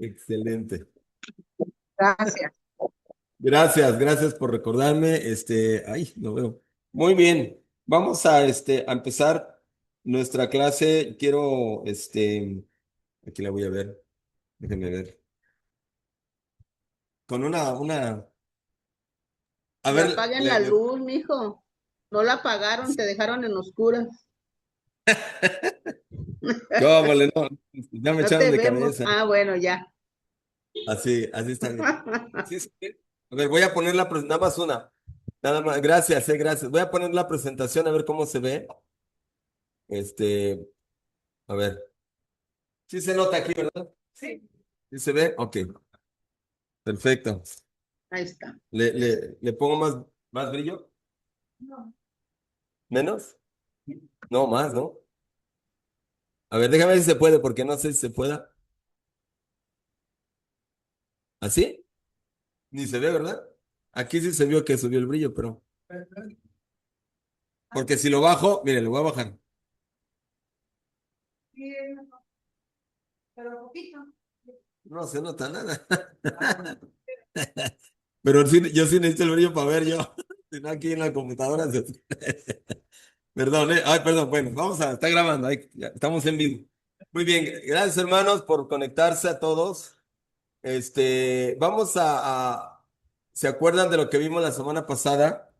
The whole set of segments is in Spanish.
Excelente. Gracias. Gracias por recordarme. Ay, no veo. Muy bien. Vamos a empezar nuestra clase. Quiero, aquí la voy a ver. Déjenme ver. Con a Ya ver, apaguen la luz, mijo. No la apagaron, te dejaron en oscuras. no, vale, no, ya me No echaron te de vemos. cabeza. Ah, bueno, ya. Así está bien. Sí, sí. A ver, voy a poner nada más una. Nada más, gracias. Voy a poner la presentación a ver cómo se ve. Este, a ver. Sí se nota aquí, ¿verdad? ¿Sí se ve? Ok, perfecto. Ahí está. ¿Le pongo más brillo? ¿Menos? No, más, ¿no? A ver, déjame ver si se puede, porque no sé si se pueda. ¿Así? Ni se ve, ¿verdad? Aquí sí se vio que subió el brillo, pero... Porque si lo bajo, mire, lo voy a bajar. No se nota nada. Pero sí, yo sí necesito el brillo para ver yo. Si no, aquí en la computadora se... Perdón, Ay, perdón. Bueno, está grabando. Ya, estamos en vivo. Muy bien. Gracias, hermanos, por conectarse a todos. Vamos ¿se acuerdan de lo que vimos la semana pasada?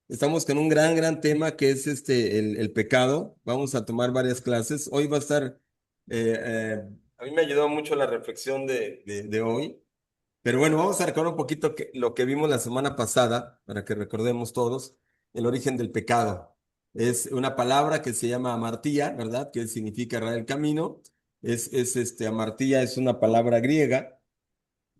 Estamos con un gran tema que es el pecado. Vamos a tomar varias clases. Hoy va a estar, a mí me ayudó mucho la reflexión de hoy. Pero bueno, vamos a recordar un poquito lo que vimos la semana pasada, para que recordemos todos, el origen del pecado. Es una palabra que se llama amartía, ¿verdad? Que significa errar el camino. Amartía es una palabra griega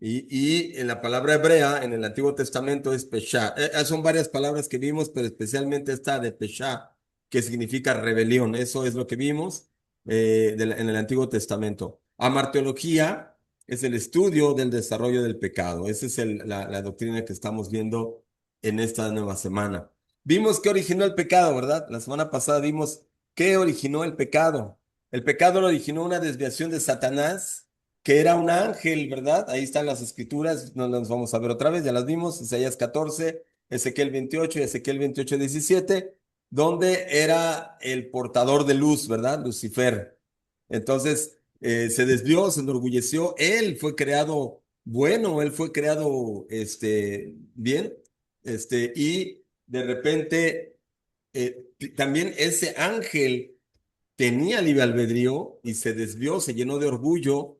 y en la palabra hebrea, en el Antiguo Testamento, es Peshá. Son varias palabras que vimos, pero especialmente esta de Peshá, que significa rebelión. Eso es lo que vimos en el Antiguo Testamento. Amarteología es el estudio del desarrollo del pecado. Esa es la doctrina que estamos viendo en esta nueva semana. Vimos qué originó el pecado, ¿verdad? La semana pasada vimos qué originó el pecado. El pecado lo originó una desviación de Satanás que era un ángel, ¿verdad? Ahí están las escrituras, no las vamos a ver otra vez, ya las vimos, Isaías 14, Ezequiel 28 y Ezequiel 28, 17, donde era el portador de luz, ¿verdad? Lucifer. Entonces, se desvió, se enorgulleció, él fue creado bueno, él fue creado, bien, y de repente, también ese ángel tenía libre albedrío y se desvió, se llenó de orgullo,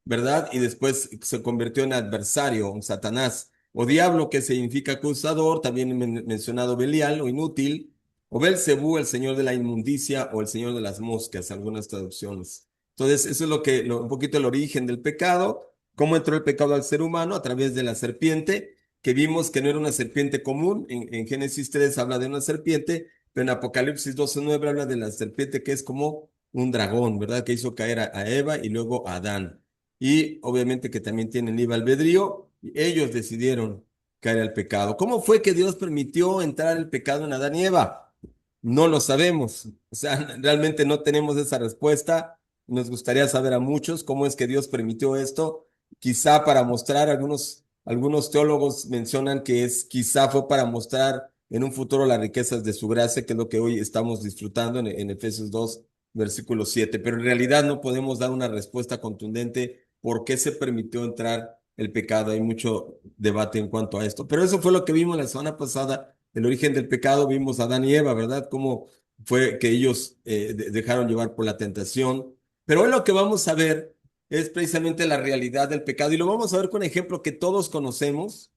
¿verdad? Y después se convirtió en adversario, un Satanás, o diablo, que significa acusador, también mencionado Belial o inútil, o Belcebú, el señor de la inmundicia, o el señor de las moscas, algunas traducciones. Entonces, eso es un poquito el origen del pecado, cómo entró el pecado al ser humano a través de la serpiente, que vimos que no era una serpiente común, en Génesis 3 habla de una serpiente, pero en Apocalipsis 12:9 habla de la serpiente que es como un dragón, ¿verdad? Que hizo caer a Eva y luego a Adán. Y obviamente que también tienen libre albedrío, y ellos decidieron caer al pecado. ¿Cómo fue que Dios permitió entrar el pecado en Adán y Eva? No lo sabemos. O sea, realmente no tenemos esa respuesta. Nos gustaría saber a muchos cómo es que Dios permitió esto. Quizá para mostrar, algunos teólogos mencionan que quizá fue para mostrar en un futuro las riquezas de su gracia, que es lo que hoy estamos disfrutando en Efesios 2, versículo 7. Pero en realidad no podemos dar una respuesta contundente por qué se permitió entrar el pecado. Hay mucho debate en cuanto a esto. Pero eso fue lo que vimos la semana pasada, el origen del pecado. Vimos a Adán y Eva, ¿verdad? Cómo fue que ellos dejaron llevar por la tentación. Pero hoy lo que vamos a ver es precisamente la realidad del pecado y lo vamos a ver con ejemplo que todos conocemos,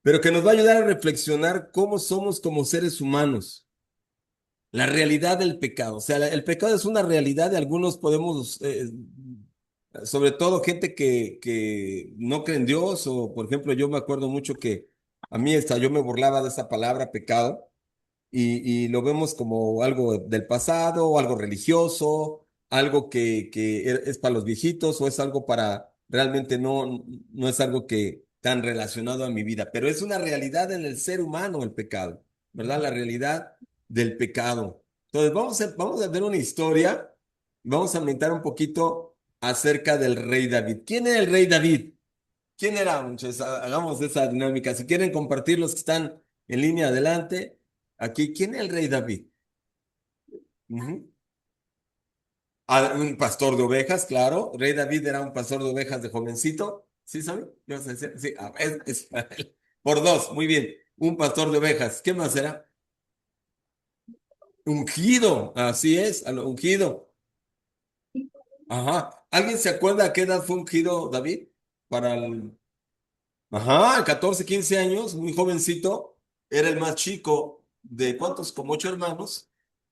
pero que nos va a ayudar a reflexionar cómo somos como seres humanos. La realidad del pecado. O sea, el pecado es una realidad y algunos podemos, sobre todo gente que no cree en Dios, o por ejemplo, yo me acuerdo mucho que a mí yo me burlaba de esa palabra pecado y lo vemos como algo del pasado, o algo religioso, algo que es para los viejitos o es algo para, realmente no es algo que tan relacionado a mi vida, pero es una realidad en el ser humano el pecado, ¿verdad? La realidad del pecado. Entonces, vamos a ver una historia, vamos a aumentar un poquito. acerca del rey David. ¿Quién era el rey David? ¿Quién era, muchachos? Hagamos esa dinámica. Si quieren compartir los que están en línea adelante, aquí, ¿quién es el rey David? Ujú. Un pastor de ovejas, claro. Rey David era un pastor de ovejas de jovencito. ¿Sí sabe? ¿Qué vas a decir? Sí, por dos, muy bien. Un pastor de ovejas. ¿Qué más era? Ungido, así es, ungido. Ajá. ¿Alguien se acuerda a qué edad fue ungido David? Para el... Ajá, 14, 15 años, muy jovencito. Era el más chico de ¿cuántos? Como 8 hermanos.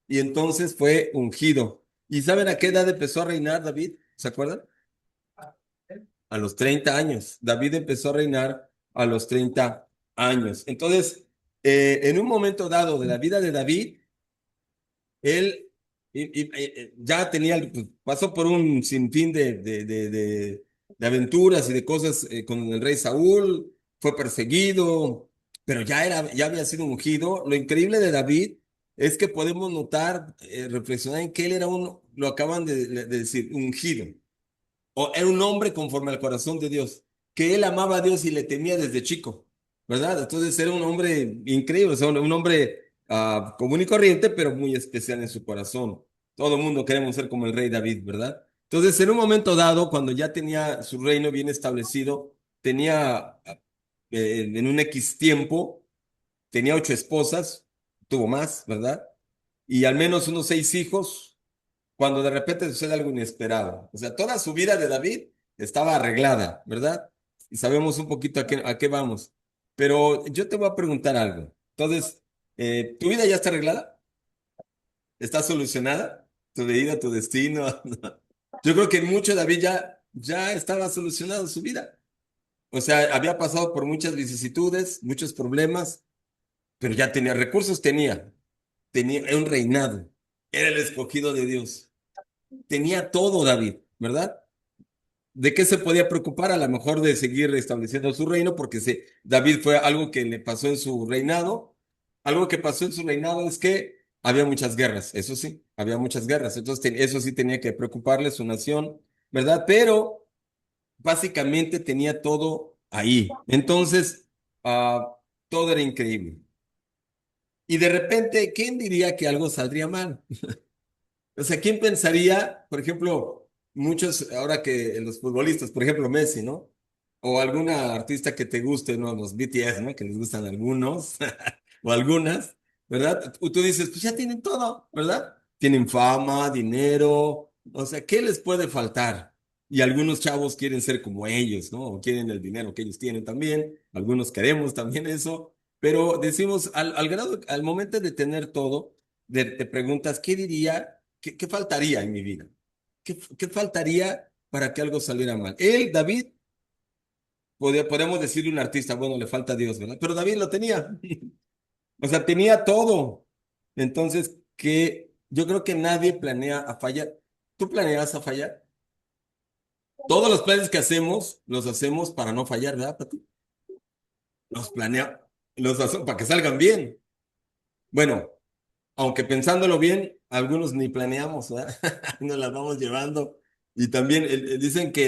Y entonces fue ungido. ¿Y saben a qué edad empezó a reinar David? ¿Se acuerdan? A los 30 años. David empezó a reinar a los 30 años. Entonces, en un momento dado de la vida de David, él ya tenía, pues, pasó por un sinfín de aventuras y de cosas con el rey Saúl, fue perseguido, pero ya había sido ungido. Lo increíble de David es que podemos notar, reflexionar en que él era lo acaban de decir, ungido. O era un hombre conforme al corazón de Dios, que él amaba a Dios y le temía desde chico, ¿verdad? Entonces era un hombre increíble, o sea, un hombre común y corriente, pero muy especial en su corazón. Todo el mundo queremos ser como el rey David, ¿verdad? Entonces, en un momento dado, cuando ya tenía su reino bien establecido, tenía en un X tiempo, tenía 8 esposas, tuvo más, ¿verdad? Y al menos unos 6 hijos cuando de repente sucede algo inesperado. O sea, toda su vida de David estaba arreglada, ¿verdad? Y sabemos un poquito a qué vamos. Pero yo te voy a preguntar algo. Entonces, ¿tu vida ya está arreglada? ¿Está solucionada? ¿Tu vida, tu destino? Yo creo que mucho David ya estaba solucionado su vida. O sea, había pasado por muchas vicisitudes, muchos problemas, pero ya tenía recursos, tenía un reinado. Era el escogido de Dios. Tenía todo David, ¿verdad? ¿De qué se podía preocupar? A lo mejor de seguir estableciendo su reino, porque David fue algo que le pasó en su reinado. Algo que pasó en su reinado es que había muchas guerras, eso sí, había muchas guerras. Entonces, eso sí tenía que preocuparle su nación, ¿verdad? Pero básicamente tenía todo ahí. Entonces, todo era increíble. Y de repente, ¿quién diría que algo saldría mal? O sea, ¿quién pensaría, por ejemplo, muchos, ahora que los futbolistas, por ejemplo, Messi, ¿no? O alguna artista que te guste, ¿no? Los BTS, ¿no? Que les gustan algunos, o algunas, ¿verdad? Tú dices, pues ya tienen todo, ¿verdad? Tienen fama, dinero, o sea, ¿qué les puede faltar? Y algunos chavos quieren ser como ellos, ¿no? O quieren el dinero que ellos tienen también, algunos queremos también eso, pero decimos, al grado, al momento de tener todo, te preguntas, ¿qué diría? ¿Qué faltaría en mi vida? ¿Qué faltaría para que algo saliera mal? Él, David, podemos decirle un artista, bueno, le falta Dios, ¿verdad? Pero David lo tenía. O sea, tenía todo. Entonces, yo creo que nadie planea a fallar. ¿Tú planeas a fallar? Todos los planes que hacemos, los hacemos para no fallar, ¿verdad, Pati? Los planea, los hacemos para que salgan bien. Bueno, aunque pensándolo bien, algunos ni planeamos, ¿verdad? Nos las vamos llevando. Y también dicen que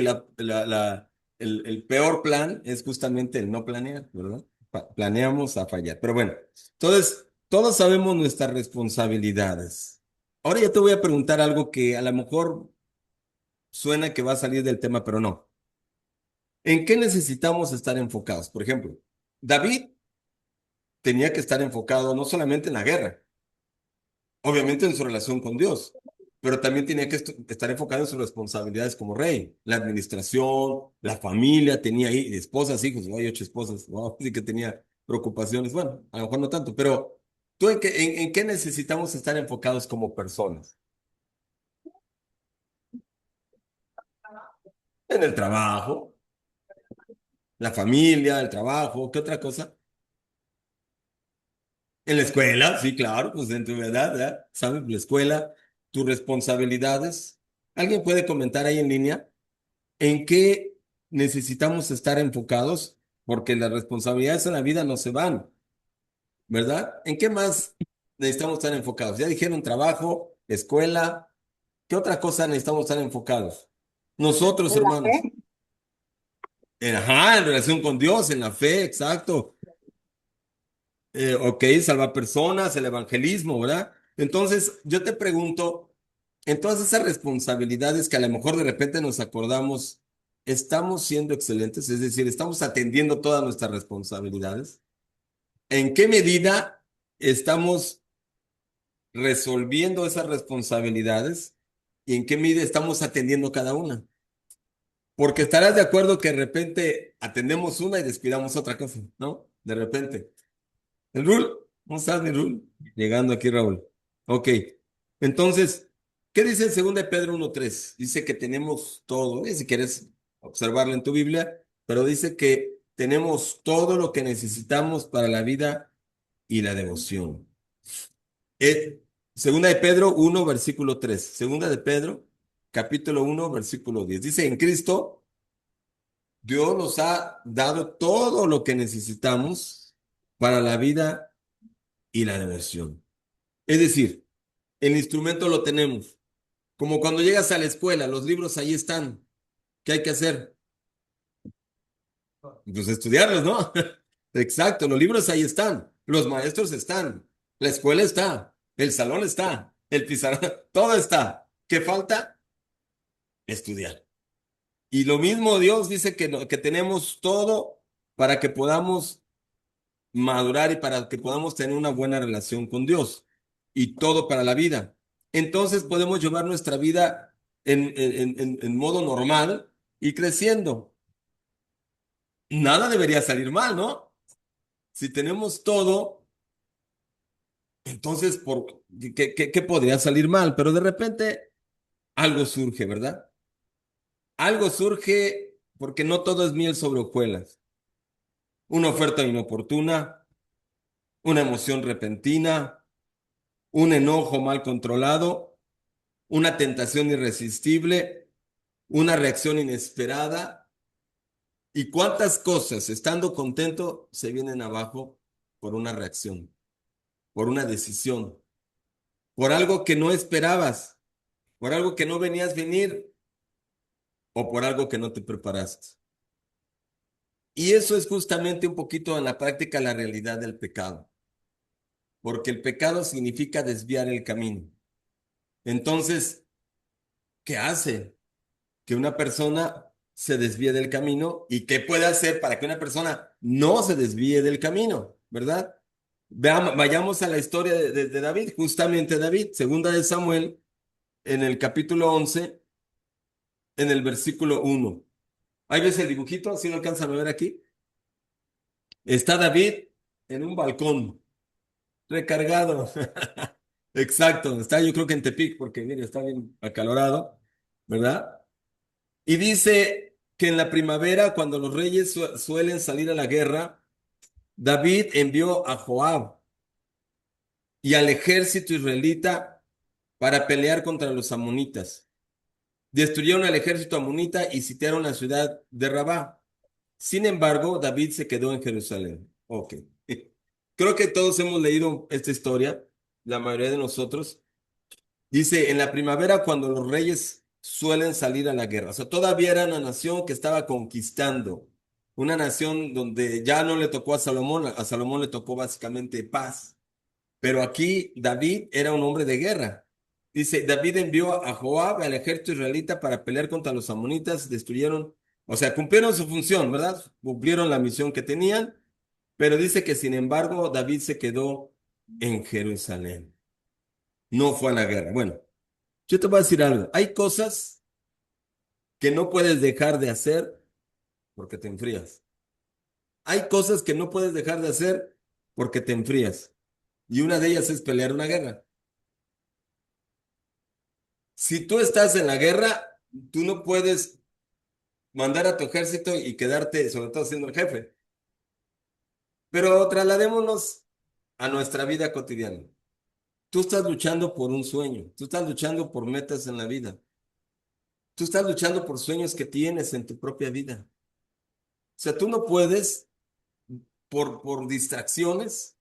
el peor plan es justamente el no planear, ¿verdad? Planeamos a fallar. Pero bueno, entonces, todos sabemos nuestras responsabilidades. Ahora yo te voy a preguntar algo que a lo mejor suena que va a salir del tema, pero no. ¿En qué necesitamos estar enfocados? Por ejemplo, David tenía que estar enfocado no solamente en la guerra, obviamente en su relación con Dios, pero también tenía que estar enfocado en sus responsabilidades como rey, la administración, la familia, tenía ahí esposas, hijos, ¿no? Hay 8 esposas, ¿no? Así que tenía preocupaciones, bueno, a lo mejor no tanto, pero ¿tú en qué necesitamos estar enfocados como personas? En el trabajo, la familia, el trabajo, ¿qué otra cosa? En la escuela, sí, claro, pues en tu edad, ¿verdad? ¿Sabes? La escuela, tus responsabilidades. ¿Alguien puede comentar ahí en línea? ¿En qué necesitamos estar enfocados? Porque las responsabilidades en la vida no se van, ¿verdad? ¿En qué más necesitamos estar enfocados? Ya dijeron trabajo, escuela, ¿qué otra cosa necesitamos estar enfocados? Nosotros, En la hermanos. fe. Ajá, en relación con Dios, en la fe, exacto. Ok, salvar personas, el evangelismo, ¿verdad? Entonces, yo te pregunto, en todas esas responsabilidades que a lo mejor de repente nos acordamos, ¿estamos siendo excelentes? Es decir, ¿estamos atendiendo todas nuestras responsabilidades? ¿En qué medida estamos resolviendo esas responsabilidades y en qué medida estamos atendiendo cada una? Porque estarás de acuerdo que de repente atendemos una y descuidamos otra cosa, ¿no? De repente. El Rul, ¿cómo estás, mi Rul? Llegando aquí, Raúl. Ok. Entonces, ¿qué dice en 2 de Pedro 1:3? Dice que tenemos todo, si quieres observarlo en tu Biblia, pero dice que tenemos todo lo que necesitamos para la vida y la devoción. Eh, 2 de Pedro 1, versículo 3. Segunda de Pedro, capítulo 1, versículo 10. Dice, en Cristo, Dios nos ha dado todo lo que necesitamos para la vida y la devoción. Es decir, el instrumento lo tenemos. Como cuando llegas a la escuela, los libros ahí están. ¿Qué hay que hacer? Pues estudiarlos, ¿no? Exacto, los libros ahí están. Los maestros están. La escuela está. El salón está. El pizarrón, todo está. ¿Qué falta? Estudiar. Y lo mismo Dios dice que, que tenemos todo para que podamos madurar y para que podamos tener una buena relación con Dios y todo para la vida. Entonces podemos llevar nuestra vida en modo normal y creciendo. Nada debería salir mal, ¿no? Si tenemos todo, entonces, ¿qué podría salir mal? Pero de repente algo surge, ¿verdad? Algo surge porque no todo es miel sobre hojuelas. Una oferta inoportuna, una emoción repentina, un enojo mal controlado, una tentación irresistible, una reacción inesperada y cuántas cosas, estando contento, se vienen abajo por una reacción, por una decisión, por algo que no esperabas, por algo que no venías venir o por algo que no te preparaste. Y eso es justamente un poquito en la práctica la realidad del pecado, porque el pecado significa desviar el camino. Entonces, ¿qué hace? Que una persona se desvíe del camino y qué puede hacer para que una persona no se desvíe del camino, ¿verdad? Veamos, vayamos a la historia de David, justamente David, segunda de Samuel, en el capítulo 11, en el versículo 1. Ahí ves el dibujito, si lo alcanzan a ver aquí. Está David en un balcón, recargado. Exacto, está yo creo que en Tepic, porque mire, está bien acalorado, ¿verdad? Y dice que en la primavera, cuando los reyes suelen salir a la guerra, David envió a Joab y al ejército israelita para pelear contra los amonitas. Destruyeron al ejército amonita y sitiaron la ciudad de Rabá. Sin embargo, David se quedó en Jerusalén. Ok. Creo que todos hemos leído esta historia, la mayoría de nosotros. Dice, en la primavera cuando los reyes suelen salir a la guerra. O sea, todavía era una nación que estaba conquistando. Una nación donde ya no le tocó a Salomón le tocó básicamente paz. Pero aquí David era un hombre de guerra. Dice, David envió a Joab, al ejército israelita, para pelear contra los amonitas, destruyeron, o sea, cumplieron su función, ¿verdad? Cumplieron la misión que tenían, pero dice que sin embargo David se quedó en Jerusalén. No fue a la guerra. Bueno. Yo te voy a decir algo. Hay cosas que no puedes dejar de hacer porque te enfrías. Hay cosas que no puedes dejar de hacer porque te enfrías. Y una de ellas es pelear una guerra. Si tú estás en la guerra, tú no puedes mandar a tu ejército y quedarte, sobre todo siendo el jefe. Pero trasladémonos a nuestra vida cotidiana. Tú estás luchando por un sueño. Tú estás luchando por metas en la vida. Tú estás luchando por sueños que tienes en tu propia vida. O sea, tú no puedes por distracciones,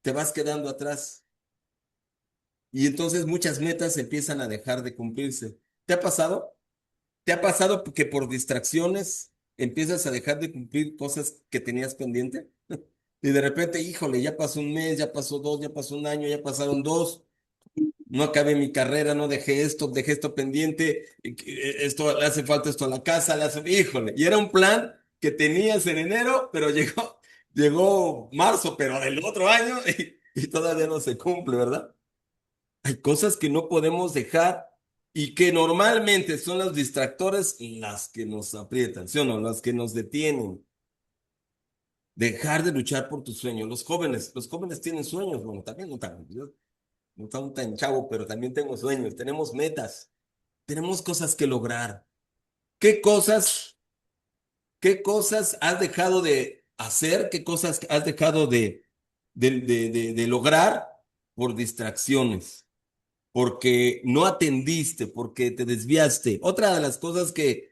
te vas quedando atrás. Y entonces muchas metas empiezan a dejar de cumplirse. ¿Te ha pasado? ¿Te ha pasado que por distracciones empiezas a dejar de cumplir cosas que tenías pendiente? Y de repente, híjole, ya pasó un mes, ya pasó dos, ya pasó un año, ya pasaron dos, no acabé mi carrera, no dejé esto pendiente, esto le hace falta esto a la casa, híjole. Y era un plan que tenías en enero, pero llegó marzo, pero del otro año y todavía no se cumple, ¿verdad? Hay cosas que no podemos dejar y que normalmente son los distractores las que nos aprietan, ¿sí o no? Las que nos detienen. Dejar de luchar por tus sueños. Los jóvenes tienen sueños, bueno, también no tan, yo no tan, tan chavo, pero también tengo sueños, tenemos metas, tenemos cosas que lograr. ¿Qué cosas, qué cosas has dejado de hacer? ¿Qué cosas has dejado de lograr por distracciones? Porque no atendiste, porque te desviaste. Otra de las cosas que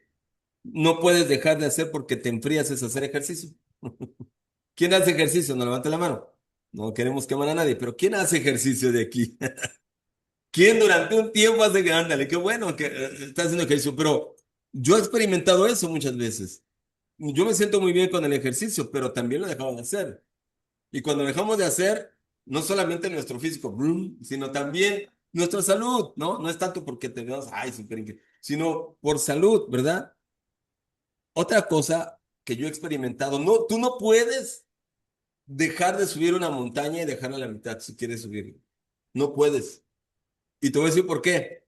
no puedes dejar de hacer porque te enfrías es hacer ejercicio. ¿Quién hace ejercicio? No levante la mano. No queremos quemar a nadie, pero ¿quién hace ejercicio de aquí? ¿Quién durante un tiempo hace? Ándale, qué bueno que está haciendo ejercicio, pero yo he experimentado eso muchas veces. Yo me siento muy bien con el ejercicio, pero también lo he dejado de hacer. Y cuando dejamos de hacer, no solamente nuestro físico, sino también nuestra salud, ¿no? No es tanto porque te veas, ay, súper increíble, sino por salud, ¿verdad? Otra cosa que yo he experimentado, no, tú no puedes dejar de subir una montaña y dejarla a la mitad si quieres subir. No puedes. Y te voy a decir por qué.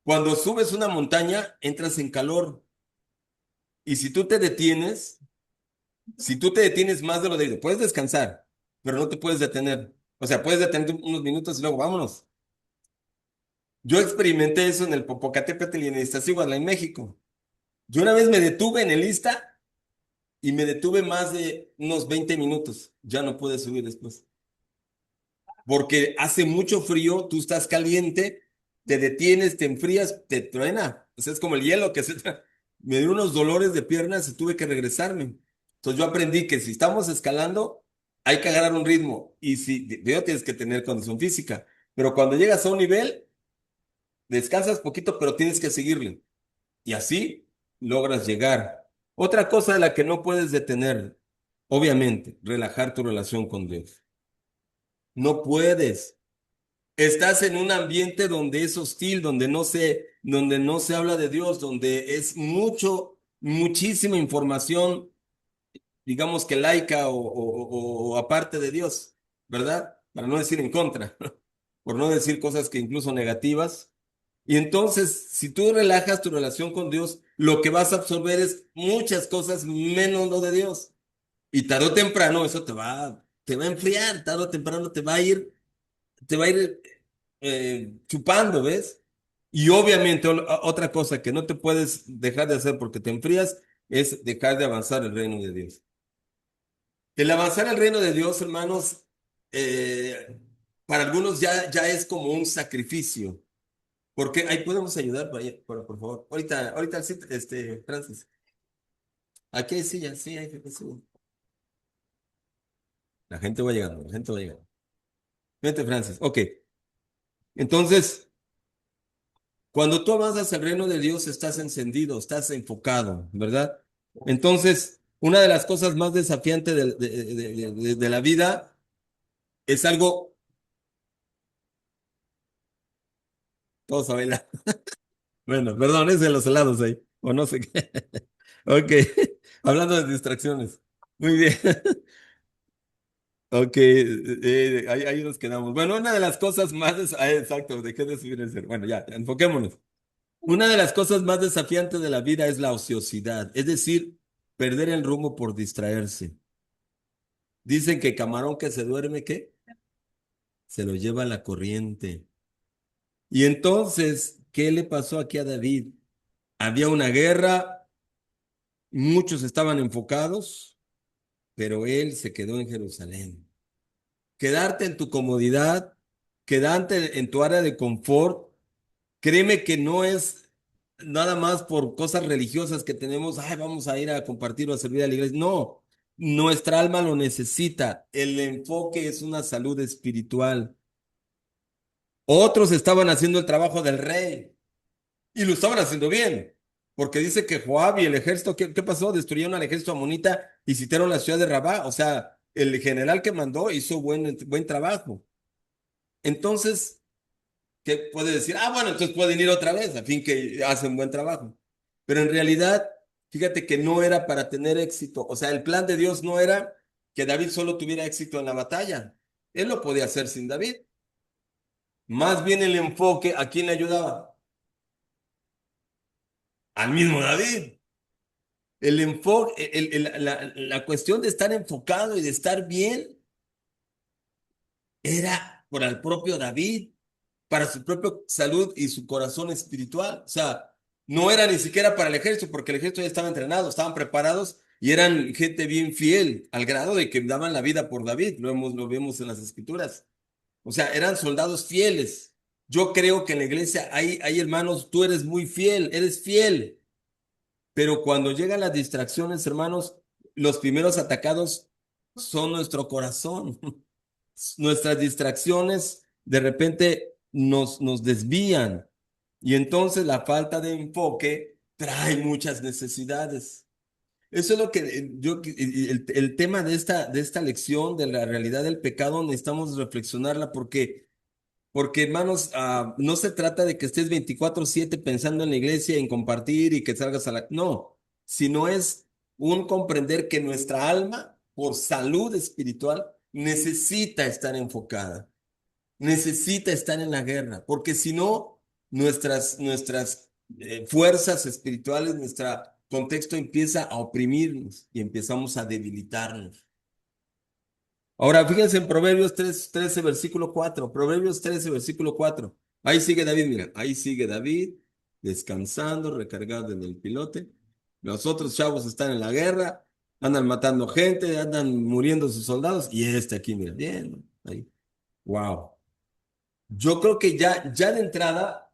Cuando subes una montaña, entras en calor. Y si tú te detienes más de lo debido, puedes descansar, pero no te puedes detener. O sea, puedes detenerte unos minutos y luego vámonos. Yo experimenté eso en el Popocatépetl y en Iztaccíhuatl, en México. Yo una vez me detuve en el Ista y me detuve más de unos 20 minutos. Ya no pude subir después. Porque hace mucho frío, tú estás caliente, te detienes, te enfrías, te truena. O sea, es como el hielo que me dio unos dolores de piernas y tuve que regresarme. Entonces yo aprendí que si estamos escalando, hay que agarrar un ritmo. Y si, digo, tienes que tener condición física. Pero cuando llegas a un nivel, descansas poquito, pero tienes que seguirle. Y así logras llegar. Otra cosa de la que no puedes detener, obviamente, relajar tu relación con Dios. No puedes. Estás en un ambiente donde es hostil, donde no se habla de Dios, donde es muchísima información, digamos que laica o aparte de Dios, ¿verdad? Para no decir en contra, por no decir cosas que incluso negativas. Y entonces, si tú relajas tu relación con Dios, lo que vas a absorber es muchas cosas menos lo de Dios. Y tarde o temprano eso te va a enfriar, tarde o temprano te va a ir chupando, ¿ves? Y obviamente otra cosa que no te puedes dejar de hacer porque te enfrías es dejar de avanzar el reino de Dios. El avanzar el reino de Dios, hermanos, eh, para algunos ya es como un sacrificio. Porque ahí podemos ayudar, por favor. Ahorita sí, Francis. Aquí hay sillas, sí, hay silla. La gente va llegando, la gente va llegando. Vente, Francis. Ok. Entonces, cuando tú avanzas al reino de Dios, estás encendido, estás enfocado, ¿verdad? Entonces, una de las cosas más desafiantes de la vida es algo, todos saben, bueno, perdón, es de los helados ahí, o no sé qué. Ok, hablando de distracciones. Muy bien. Ok, ahí nos quedamos. Bueno, una de las cosas más, exacto, dejé de subir el cero. Bueno, ya, enfoquémonos. Una de las cosas más desafiantes de la vida es la ociosidad, es decir, perder el rumbo por distraerse. Dicen que camarón que se duerme, ¿qué? Se lo lleva la corriente. Y entonces, ¿qué le pasó aquí a David? Había una guerra, muchos estaban enfocados, pero él se quedó en Jerusalén. Quedarte en tu comodidad, quedarte en tu área de confort, créeme que no es nada más por cosas religiosas que tenemos, ay, vamos a ir a compartir o a servir a la iglesia. No, nuestra alma lo necesita. El enfoque es una salud espiritual. Otros estaban haciendo el trabajo del rey y lo estaban haciendo bien, Porque dice que Joab y el ejército, ¿qué pasó? Destruyeron al ejército amonita y sitiaron la ciudad de Rabá. O sea, el general que mandó hizo buen trabajo. Entonces, ¿qué puede decir? Ah, bueno, entonces pueden ir otra vez, a fin que hacen buen trabajo. Pero en realidad, fíjate que no era para tener éxito. O sea, el plan de Dios no era que David solo tuviera éxito en la batalla. Él lo podía hacer sin David. Más bien el enfoque, ¿a quién le ayudaba? Al mismo David. El enfoque, la cuestión de estar enfocado y de estar bien era por el propio David, para su propia salud y su corazón espiritual. O sea, no era ni siquiera para el ejército, porque el ejército ya estaba entrenado, estaban preparados y eran gente bien fiel, al grado de que daban la vida por David. Lo vemos en las escrituras. O sea, eran soldados fieles. Yo creo que en la iglesia hay hermanos, tú eres fiel. Pero cuando llegan las distracciones, hermanos, los primeros atacados son nuestro corazón. Nuestras distracciones de repente nos desvían y entonces la falta de enfoque trae muchas necesidades. Eso es lo que el tema de esta lección de la realidad del pecado necesitamos reflexionarla porque, hermanos, no se trata de que estés 24/7 pensando en la iglesia, en compartir y que salgas a la... No, sino es un comprender que nuestra alma, por salud espiritual, necesita estar enfocada, necesita estar en la guerra, porque si no, nuestras fuerzas espirituales, nuestro contexto empieza a oprimirnos y empezamos a debilitarnos. Ahora, fíjense en Proverbios 13, versículo 4. Proverbios 13, versículo 4. Ahí sigue David, mira, ahí sigue David, descansando, recargado en el pilote. Los otros chavos están en la guerra, andan matando gente, andan muriendo sus soldados, y este aquí, mira, bien, ahí. Wow. Yo creo que ya de entrada,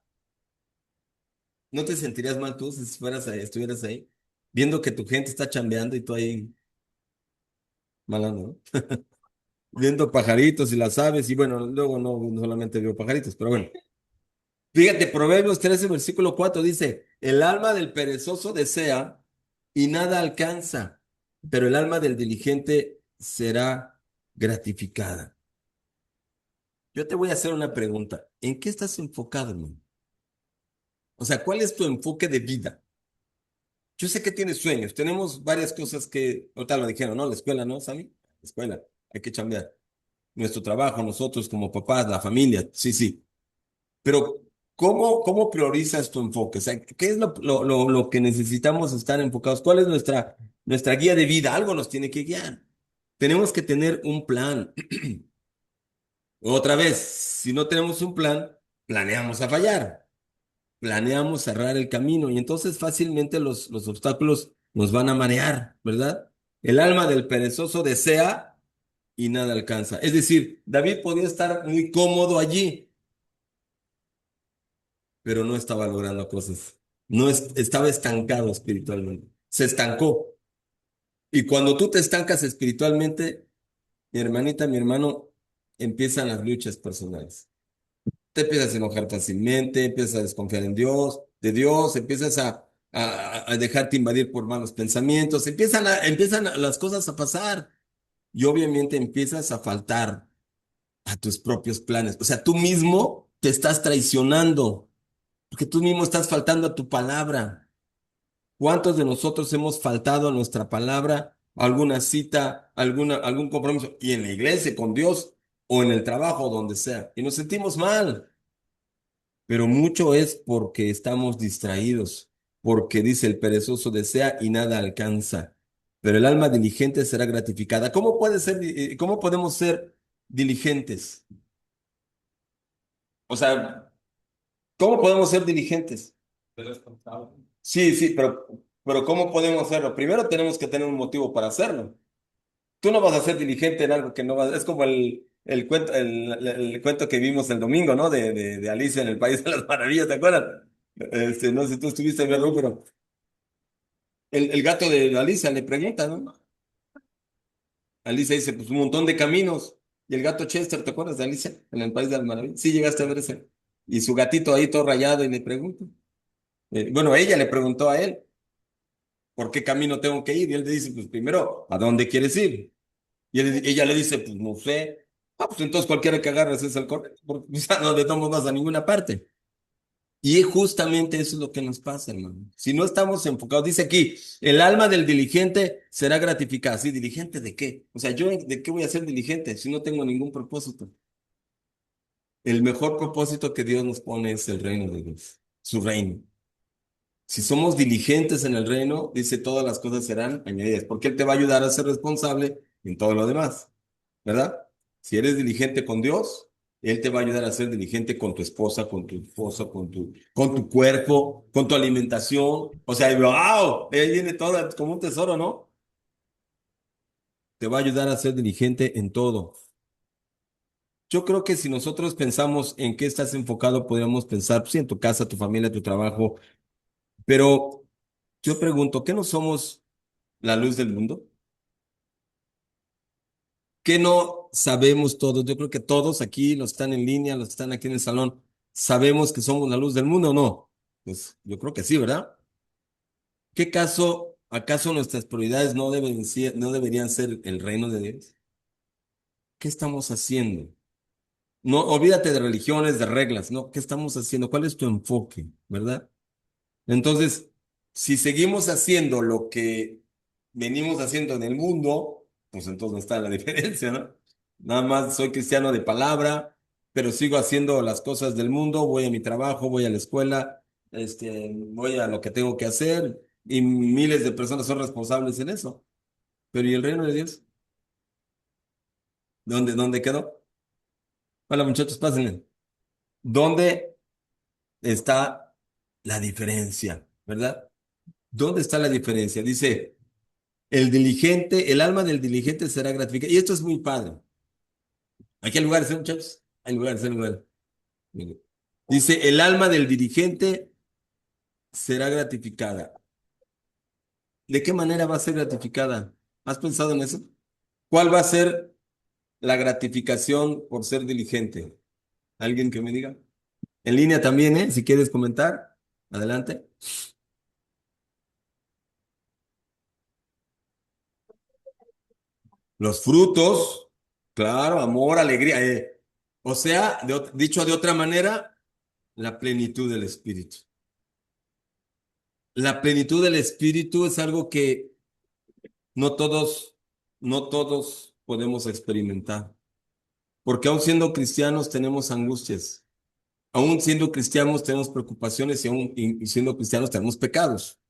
¿no te sentirías mal tú si fueras ahí, estuvieras ahí, viendo que tu gente está chambeando y tú ahí malando, ¿no? Viendo pajaritos y las aves, y bueno, luego no solamente veo pajaritos, pero bueno. Fíjate, Proverbios 13, versículo 4 dice, el alma del perezoso desea y nada alcanza, pero el alma del diligente será gratificada. Yo te voy a hacer una pregunta. ¿En qué estás enfocado, hermano? O sea, ¿cuál es tu enfoque de vida? Yo sé que tienes sueños, tenemos varias cosas que, ahorita lo dijeron, ¿no? La escuela, ¿no, Sammy? La escuela, hay que chambear. Nuestro trabajo, nosotros como papás, la familia, sí, sí. Pero, ¿cómo priorizas tu enfoque? O sea, ¿qué es lo que necesitamos estar enfocados? ¿Cuál es nuestra guía de vida? Algo nos tiene que guiar. Tenemos que tener un plan. Otra vez, si no tenemos un plan, planeamos a fallar, planeamos cerrar el camino y entonces fácilmente los obstáculos nos van a marear, ¿verdad? El alma del perezoso desea y nada alcanza. Es decir, David podía estar muy cómodo allí, pero no estaba logrando cosas. No estaba estancado espiritualmente. Se estancó. Y cuando tú te estancas espiritualmente, mi hermanita, mi hermano, empiezan las luchas personales. Te empiezas a enojar fácilmente, empiezas a desconfiar en Dios, de Dios, empiezas a dejarte invadir por malos pensamientos, empiezan las cosas a pasar y obviamente empiezas a faltar a tus propios planes. O sea, tú mismo te estás traicionando. Porque tú mismo estás faltando a tu palabra. ¿Cuántos de nosotros hemos faltado a nuestra palabra, a alguna cita, algún compromiso? Y en la iglesia, con Dios, o en el trabajo, donde sea. Y nos sentimos mal. Pero mucho es porque estamos distraídos. Porque dice el perezoso desea y nada alcanza. Pero el alma diligente será gratificada. ¿Cómo podemos ser diligentes? O sea, ¿cómo podemos ser diligentes? Sí, sí, pero ¿cómo podemos hacerlo? Primero tenemos que tener un motivo para hacerlo. Tú no vas a ser diligente en algo que no vas... Es como el cuento que vimos el domingo, ¿no? De Alicia en el País de las Maravillas, ¿te acuerdas? No sé si tú estuviste en verlo, pero el gato de Alicia le pregunta, ¿no? Alicia dice, pues un montón de caminos. Y el gato Chester, ¿te acuerdas de Alicia en el País de las Maravillas? Sí, llegaste a ver ese. Y su gatito ahí todo rayado y le pregunta. Bueno, ella le preguntó a él, ¿por qué camino tengo que ir? Y él le dice, pues primero, ¿a dónde quieres ir? Ella le dice, pues no sé. Ah, pues entonces cualquiera que agarres es el correcto, porque o sea, no le tomamos más a ninguna parte. Y justamente eso es lo que nos pasa, hermano. Si no estamos enfocados, dice aquí, el alma del diligente será gratificada. ¿Sí? ¿Diligente de qué? O sea, ¿yo de qué voy a ser diligente si no tengo ningún propósito? El mejor propósito que Dios nos pone es el reino de Dios, su reino. Si somos diligentes en el reino, dice, todas las cosas serán añadidas, porque Él te va a ayudar a ser responsable en todo lo demás, ¿verdad? Si eres diligente con Dios, Él te va a ayudar a ser diligente con tu esposa, con tu esposo, con tu cuerpo, con tu alimentación. O sea, wow, ahí viene todo como un tesoro, ¿no? Te va a ayudar a ser diligente en todo. Yo creo que si nosotros pensamos en qué estás enfocado, podríamos pensar, pues, sí, en tu casa, tu familia, tu trabajo, pero yo pregunto, ¿qué no somos la luz del mundo? ¿Qué no sabemos todos? Yo creo que todos aquí, los que están en línea, los que están aquí en el salón, sabemos que somos la luz del mundo, ¿o no? Pues yo creo que sí, ¿verdad? ¿Qué caso, acaso nuestras prioridades no deberían ser el reino de Dios? ¿Qué estamos haciendo? No, olvídate de religiones, de reglas, ¿no? ¿Qué estamos haciendo? ¿Cuál es tu enfoque, verdad? Entonces, si seguimos haciendo lo que venimos haciendo en el mundo, pues entonces no está la diferencia, ¿no? Nada más soy cristiano de palabra, pero sigo haciendo las cosas del mundo, voy a mi trabajo, voy a la escuela, voy a lo que tengo que hacer, y miles de personas son responsables en eso. Pero ¿y el reino de Dios? ¿Dónde quedó? Hola, muchachos, pásenle. ¿Dónde está la diferencia, verdad? ¿Dónde está la diferencia? Dice. El diligente, el alma del diligente será gratificada. Y esto es muy padre. Aquí hay lugares, ¿eh, muchachos? Hay lugares, hay lugares. Mire. Dice, el alma del dirigente será gratificada. ¿De qué manera va a ser gratificada? ¿Has pensado en eso? ¿Cuál va a ser la gratificación por ser diligente? ¿Alguien que me diga? En línea también, ¿eh? Si quieres comentar, adelante. Los frutos, claro, amor, alegría. O sea, dicho de otra manera, la plenitud del espíritu. La plenitud del espíritu es algo que no todos, no todos podemos experimentar, porque aún siendo cristianos tenemos angustias, aún siendo cristianos tenemos preocupaciones y aún y siendo cristianos tenemos pecados.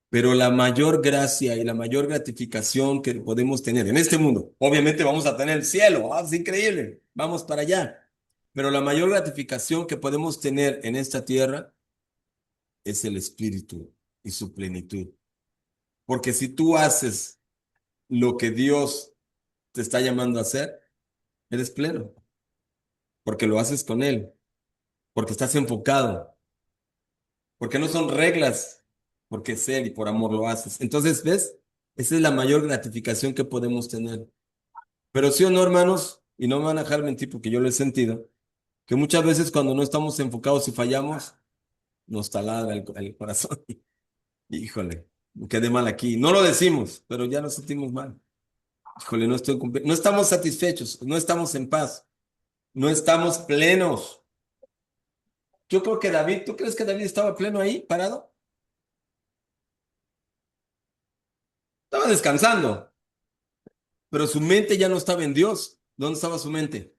Pero la mayor gracia y la mayor gratificación que podemos tener en este mundo, obviamente vamos a tener el cielo, es increíble, vamos para allá. Pero la mayor gratificación que podemos tener en esta tierra es el espíritu y su plenitud. Porque si tú haces lo que Dios te está llamando a hacer, eres pleno, porque lo haces con Él, porque estás enfocado, porque no son reglas, porque es Él y por amor lo haces. Entonces, ¿ves? Esa es la mayor gratificación que podemos tener. Pero sí o no, hermanos, y no me van a dejar mentir porque yo lo he sentido, que muchas veces cuando no estamos enfocados y fallamos, nos taladra el corazón. Híjole, me quedé mal aquí. No lo decimos, pero ya nos sentimos mal. Híjole, no estamos satisfechos, no estamos en paz. No estamos plenos. Yo creo que David, ¿tú crees que David estaba pleno ahí, parado? Estaba descansando, pero su mente ya no estaba en Dios. ¿Dónde estaba su mente?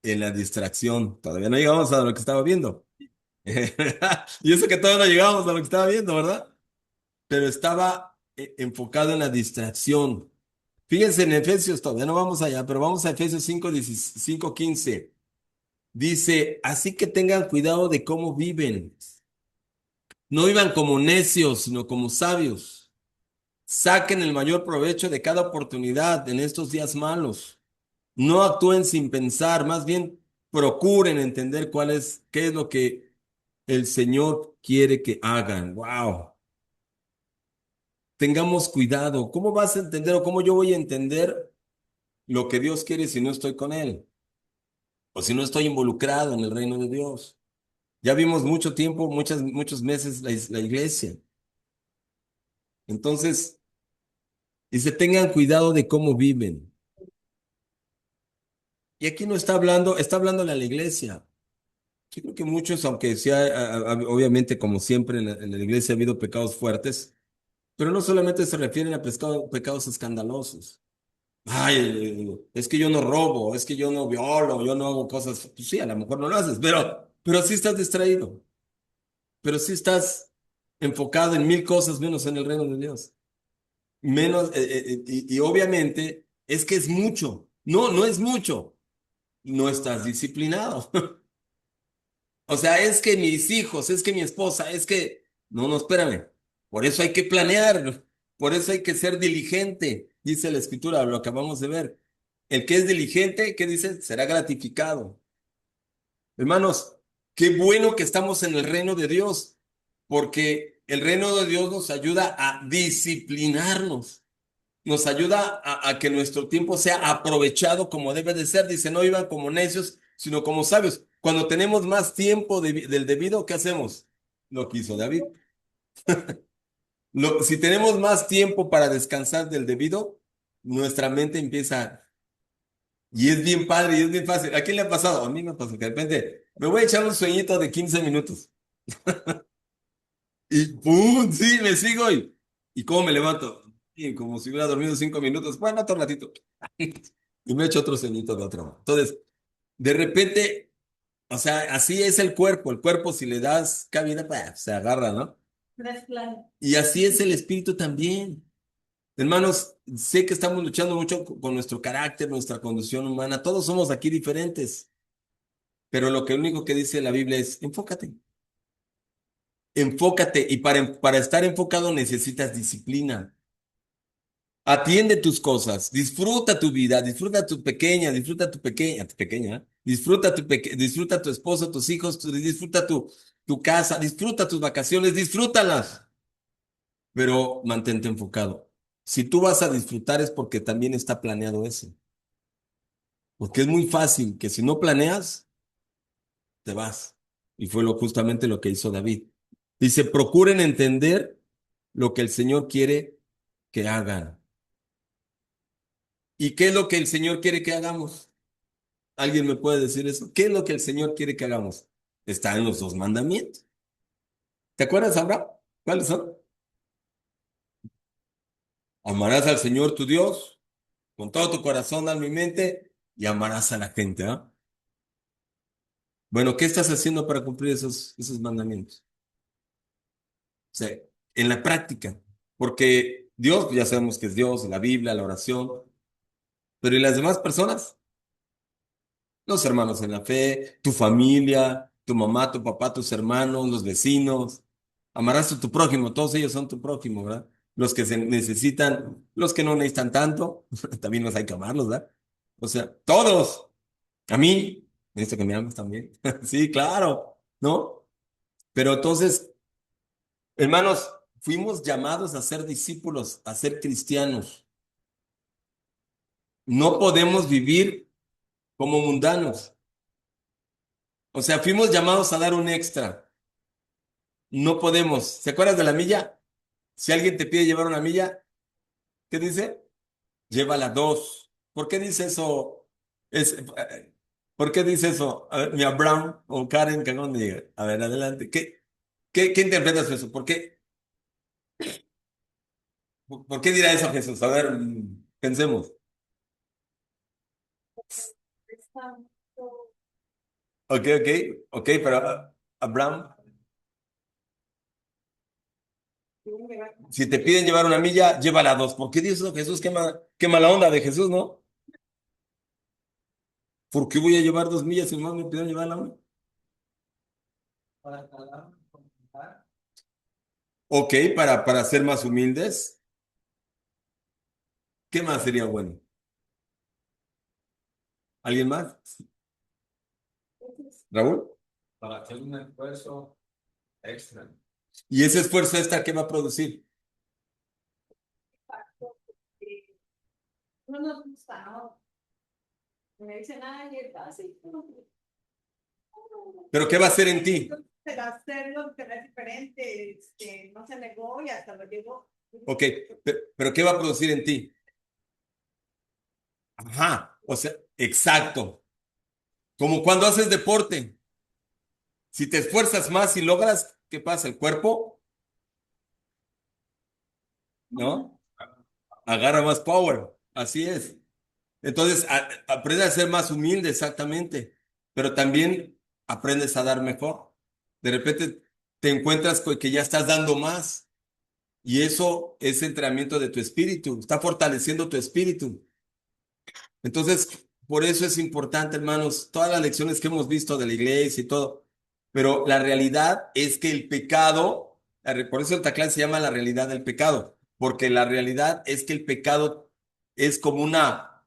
En la distracción. Todavía no llegamos a lo que estaba viendo. Y eso que todavía no llegamos a lo que estaba viendo, ¿verdad? Pero estaba enfocado en la distracción. Fíjense en Efesios, todavía no vamos allá, pero vamos a Efesios 5:15. Dice, así que tengan cuidado de cómo viven. No vivan como necios, sino como sabios. Saquen el mayor provecho de cada oportunidad en estos días malos. No actúen sin pensar, más bien procuren entender qué es lo que el Señor quiere que hagan. Wow. Tengamos cuidado. ¿Cómo vas a entender o cómo yo voy a entender lo que Dios quiere si no estoy con Él? O si no estoy involucrado en el reino de Dios. Ya vimos mucho tiempo, muchos meses la iglesia. Entonces, dice, tengan cuidado de cómo viven. Y aquí no está hablando a la iglesia. Yo creo que muchos, aunque sea, obviamente, como siempre en la iglesia ha habido pecados fuertes, pero no solamente se refieren a pecados escandalosos. Ay, es que yo no robo, es que yo no violo, yo no hago cosas. Pues sí, a lo mejor no lo haces, pero sí estás distraído, pero sí estás enfocado en mil cosas menos en el reino de Dios. Menos, y obviamente es que es mucho. No, no es mucho. No estás disciplinado. O sea, es que mis hijos, es que mi esposa, es que... No, no, espérame. Por eso hay que planear, por eso hay que ser diligente, dice la escritura, lo acabamos de ver. El que es diligente, ¿qué dice? Será gratificado. Hermanos, qué bueno que estamos en el reino de Dios, porque el reino de Dios nos ayuda a disciplinarnos, nos ayuda a que nuestro tiempo sea aprovechado como debe de ser. Dice, no iban como necios, sino como sabios. Cuando tenemos más tiempo del debido, ¿qué hacemos? Lo que hizo David. Si tenemos más tiempo para descansar del debido, nuestra mente empieza, y es bien padre, y es bien fácil. ¿A quién le ha pasado? A mí me pasó que de repente me voy a echar un sueñito de 15 minutos. Y ¡pum! Sí, me sigo y ¿cómo me levanto? Y como si hubiera dormido 5 minutos. Bueno, otro ratito. Y me echo otro sueñito de otro. Entonces, de repente, o sea, así es el cuerpo. El cuerpo, si le das cabida, pues, se agarra, ¿no? Y así es el espíritu también. Hermanos, sé que estamos luchando mucho con nuestro carácter, nuestra condición humana. Todos somos aquí diferentes. Pero lo que único que dice la Biblia es, enfócate. Enfócate. Y para estar enfocado necesitas disciplina. Atiende tus cosas, disfruta tu vida, disfruta tu pequeña, ¿eh? Disfruta tu esposo, tus hijos, disfruta tu casa, disfruta tus vacaciones, disfrútalas, pero mantente enfocado. Si tú vas a disfrutar es porque también está planeado eso, porque es muy fácil que si no planeas, te vas. Y fue justamente lo que hizo David. Dice, procuren entender lo que el Señor quiere que hagan. ¿Y qué es lo que el Señor quiere que hagamos? ¿Alguien me puede decir eso? ¿Qué es lo que el Señor quiere que hagamos? Está en los 2 mandamientos. ¿Te acuerdas, Abraham? ¿Cuáles son? Amarás al Señor tu Dios con todo tu corazón, alma y mente y amarás a la gente, ¿ah? Bueno, ¿qué estás haciendo para cumplir esos mandamientos? O sea, en la práctica. Porque Dios, ya sabemos que es Dios, la Biblia, la oración, pero ¿y las demás personas? Los hermanos en la fe, tu familia, tu mamá, tu papá, tus hermanos, los vecinos. Amarás a tu prójimo, todos ellos son tu prójimo, ¿verdad? Los que se necesitan, los que no necesitan tanto, también los hay que amarlos, ¿verdad? O sea, todos. A mí, necesito que me ames también. Sí, claro, ¿no? Pero entonces, hermanos, fuimos llamados a ser discípulos, a ser cristianos. No podemos vivir como mundanos. O sea, fuimos llamados a dar un extra. No podemos. ¿Se acuerdas de la milla? Si alguien te pide llevar una milla, ¿qué dice? Llévala dos. ¿Por qué dice eso? ¿Por qué dice eso? A ver, mi Abraham o Karen, que no me diga. A ver, adelante. ¿Qué interpretas eso? ¿Por qué dirá eso Jesús? A ver, pensemos. Ok, ok, ok, pero Abraham, si te piden llevar una milla, llévala dos. ¿Por qué dice eso Jesús? Qué mala onda de Jesús, ¿no? ¿Por qué voy a llevar 2 millas si más me piden llevar la una? Ok, para ser más humildes. ¿Qué más sería bueno? ¿Alguien más? ¿Raúl? Para hacer un esfuerzo extra. ¿Y ese esfuerzo extra qué va a producir? No nos gusta, ¿no? Me dicen, ay, así. ¿Pero qué va a hacer en ti? Pero hacerlo que es diferente, no se negó y hasta lo llevó. Ok, pero ¿qué va a producir en ti? Ajá, o sea, exacto. Como cuando haces deporte. Si te esfuerzas más y logras, ¿qué pasa? El cuerpo, ¿no? Agarra más power. Así es. Entonces, aprende a ser más humilde, exactamente. Pero también aprendes a dar mejor. De repente te encuentras con que ya estás dando más. Y eso es entrenamiento de tu espíritu. Está fortaleciendo tu espíritu. Entonces, por eso es importante, hermanos, todas las lecciones que hemos visto de la iglesia y todo, pero la realidad es que el pecado, por eso esta clase se llama la realidad del pecado, porque la realidad es que el pecado es como una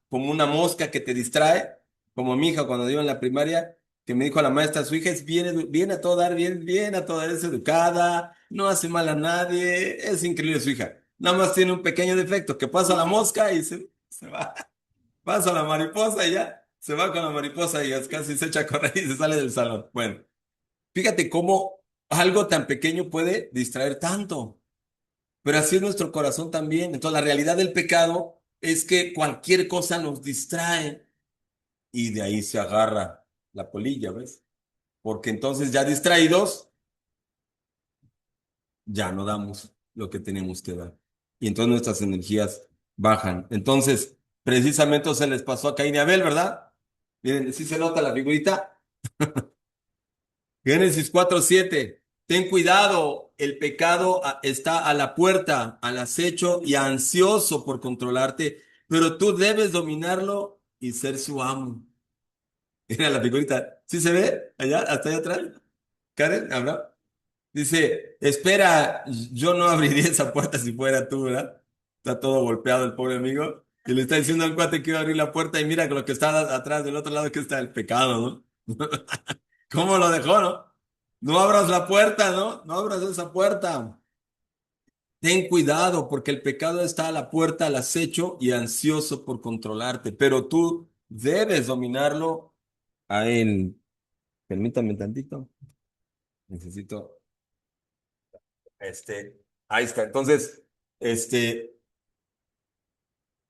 mosca que te distrae, como mi hija cuando iba en la primaria, que me dijo a la maestra, su hija es bien, bien a todo dar, bien a todo dar, es educada, no hace mal a nadie, es increíble su hija. Nada más tiene un pequeño defecto, que pasa la mosca y se va. Pasa la mariposa y ya se va con la mariposa y casi se echa a correr y se sale del salón. Bueno, fíjate cómo algo tan pequeño puede distraer tanto, pero así es nuestro corazón también. Entonces, la realidad del pecado es que cualquier cosa nos distrae y de ahí se agarra la polilla, ¿ves? Porque entonces ya distraídos, ya no damos lo que tenemos que dar. Y entonces nuestras energías bajan. Entonces, precisamente se les pasó a Caín y Abel, ¿verdad? Miren, sí se nota la figurita. Génesis 4:7. Ten cuidado, el pecado está a la puerta, al acecho y ansioso por controlarte, pero tú debes dominarlo y ser su amo. Mira la figurita. ¿Sí se ve? Allá, hasta allá atrás. Karen, ¿habrá? Dice, espera, yo no abriría esa puerta si fuera tú, ¿verdad? Está todo golpeado el pobre amigo. Y le está diciendo al cuate que iba a abrir la puerta y mira que lo que está atrás del otro lado que está el pecado, ¿no? ¿Cómo lo dejó, no? No abras la puerta, ¿no? No abras esa puerta. Ten cuidado porque el pecado está a la puerta, al acecho y ansioso por controlarte, pero tú debes dominarlo a él. Permítame tantito. Necesito, ahí está. Entonces, este,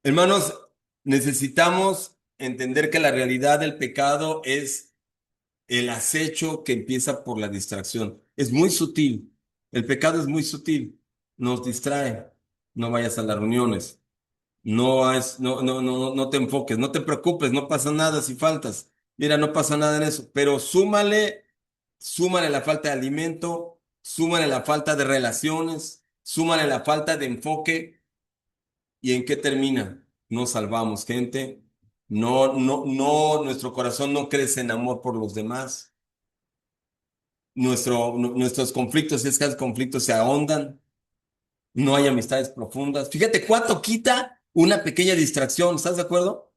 hermanos, necesitamos entender que la realidad del pecado es el acecho que empieza por la distracción. Es muy sutil. El pecado es muy sutil. Nos distrae. No vayas a las reuniones. No te enfoques. No te preocupes. No pasa nada si faltas. Mira, no pasa nada en eso. Pero súmale la falta de alimento, súmale la falta de relaciones, súmale la falta de enfoque. ¿Y en qué termina? Nos salvamos, gente. Nuestro corazón no crece en amor por los demás. Nuestros conflictos, si es que hay conflictos, se ahondan, no hay amistades profundas. Fíjate cuánto quita una pequeña distracción, ¿estás de acuerdo?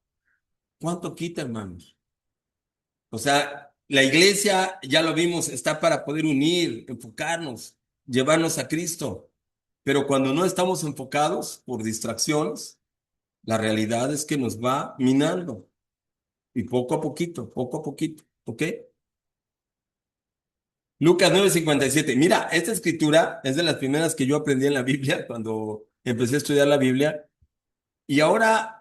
¿Cuánto quita, hermanos? O sea, la iglesia, ya lo vimos, está para poder unir, enfocarnos, llevarnos a Cristo. Pero cuando no estamos enfocados por distracciones, la realidad es que nos va minando. Y poco a poquito, ¿ok? Lucas 9:57. Mira, esta escritura es de las primeras que yo aprendí en la Biblia cuando empecé a estudiar la Biblia. Y ahora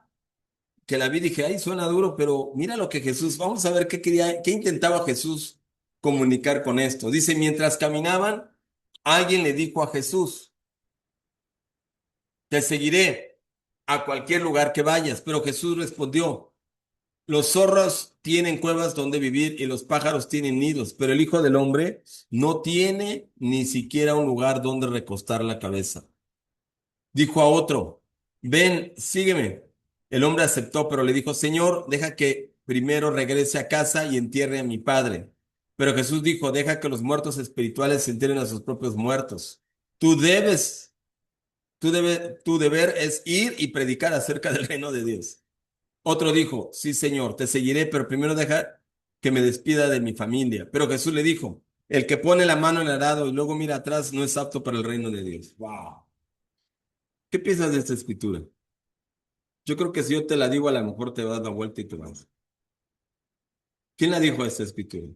que la vi dije, ay, suena duro, pero mira lo que Jesús, vamos a ver qué intentaba Jesús comunicar con esto. Dice, mientras caminaban, alguien le dijo a Jesús, te seguiré a cualquier lugar que vayas. Pero Jesús respondió, los zorros tienen cuevas donde vivir y los pájaros tienen nidos, pero el Hijo del Hombre no tiene ni siquiera un lugar donde recostar la cabeza. Dijo a otro, ven, sígueme. El hombre aceptó, pero le dijo, Señor, deja que primero regrese a casa y entierre a mi padre. Pero Jesús dijo, deja que los muertos espirituales se entierren a sus propios muertos. Tú debes, tu deber es ir y predicar acerca del reino de Dios. Otro dijo, sí, Señor, te seguiré, pero primero deja que me despida de mi familia. Pero Jesús le dijo, el que pone la mano en el arado y luego mira atrás no es apto para el reino de Dios. Wow. ¿Qué piensas de esta escritura? Yo creo que si yo te la digo, a lo mejor te vas a dar la vuelta y te vas. ¿Quién la dijo esta escritura?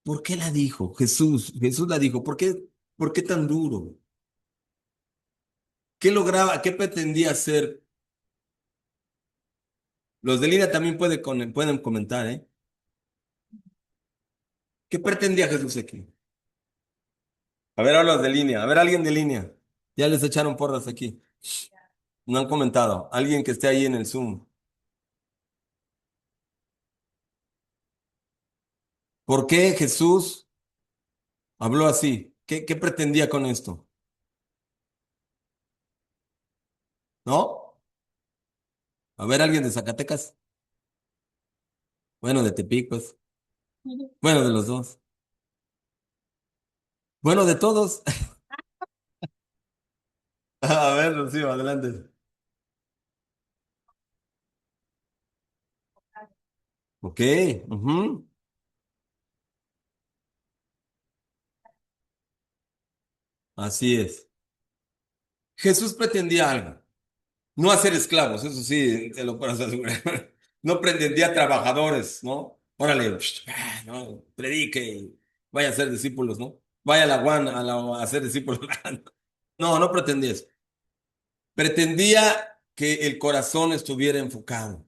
¿Por qué la dijo? Jesús la dijo. ¿Por qué tan duro? ¿Qué lograba? ¿Qué pretendía hacer? Los de línea también pueden comentar, ¿eh? ¿Qué pretendía Jesús aquí? A ver, ahora los de línea. A ver, alguien de línea. Ya les echaron porras aquí. No han comentado. Alguien que esté ahí en el Zoom. ¿Por qué Jesús habló así? ¿Qué pretendía con esto? ¿No? A ver, alguien de Zacatecas. Bueno, de Tepic, pues. Bueno, de los dos. Bueno, de todos. A ver, Rocío, adelante. Ok. Ujú. Así es. Jesús pretendía algo. No hacer esclavos, eso sí, te lo puedo asegurar. No pretendía trabajadores, ¿no? Órale, no, predique y vaya a ser discípulos, ¿no? Vaya a la UAN a hacer discípulos. No, no pretendía eso. Pretendía que el corazón estuviera enfocado.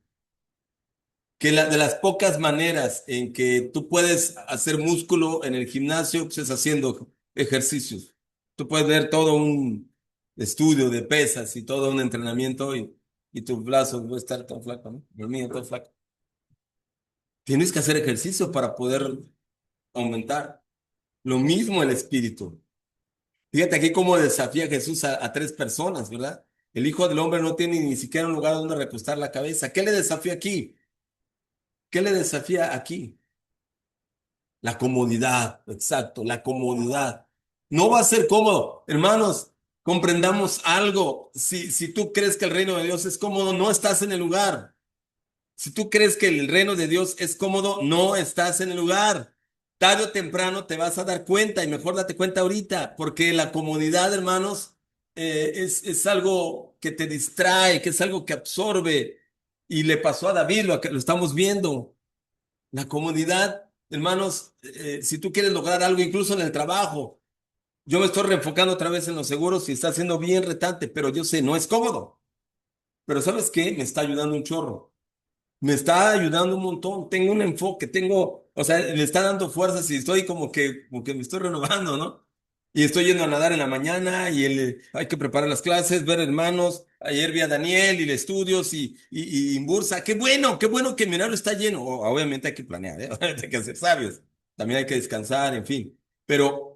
Que de las pocas maneras en que tú puedes hacer músculo en el gimnasio, pues es haciendo ejercicios. Tú puedes ver todo un estudio de pesas y todo un entrenamiento y tu brazo va a estar todo flaco, ¿no? El mío todo flaco. Tienes que hacer ejercicio para poder aumentar. Lo mismo el espíritu. Fíjate aquí cómo desafía Jesús a tres personas, ¿verdad? El Hijo del Hombre no tiene ni siquiera un lugar donde recostar la cabeza. ¿Qué le desafía aquí? ¿Qué le desafía aquí? La comodidad, exacto, la comodidad. No va a ser cómodo. Hermanos, comprendamos algo. Si tú crees que el reino de Dios es cómodo, no estás en el lugar. Si tú crees que el reino de Dios es cómodo, no estás en el lugar. Tarde o temprano te vas a dar cuenta y mejor date cuenta ahorita, porque la comodidad, hermanos, es algo que te distrae, que es algo que absorbe. Y le pasó a David, lo estamos viendo. La comodidad, hermanos, si tú quieres lograr algo, incluso en el trabajo, yo me estoy reenfocando otra vez en los seguros y está siendo bien retante, pero yo sé, no es cómodo. Pero ¿sabes qué? Me está ayudando un chorro. Me está ayudando un montón. Tengo un enfoque, o sea, le está dando fuerzas y estoy como que me estoy renovando, ¿no? Y estoy yendo a nadar en la mañana y hay que preparar las clases, ver hermanos. Ayer vi a Daniel y le estudios y Bursa. Qué bueno que mi horario está lleno. Obviamente hay que planear, ¿eh? Obviamente hay que ser sabios. También hay que descansar, en fin. Pero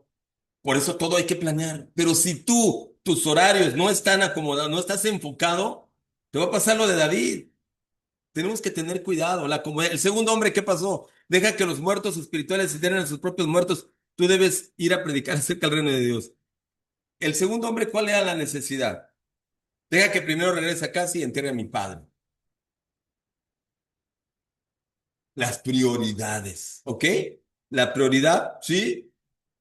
por eso todo hay que planear. Pero si tus horarios no están acomodados, no estás enfocado, te va a pasar lo de David. Tenemos que tener cuidado. El segundo hombre, ¿qué pasó? Deja que los muertos espirituales se enteren a sus propios muertos. Tú debes ir a predicar acerca del reino de Dios. El segundo hombre, ¿cuál era la necesidad? Deja que primero regrese a casa y entierre a mi padre. Las prioridades, ¿ok? La prioridad, ¿sí?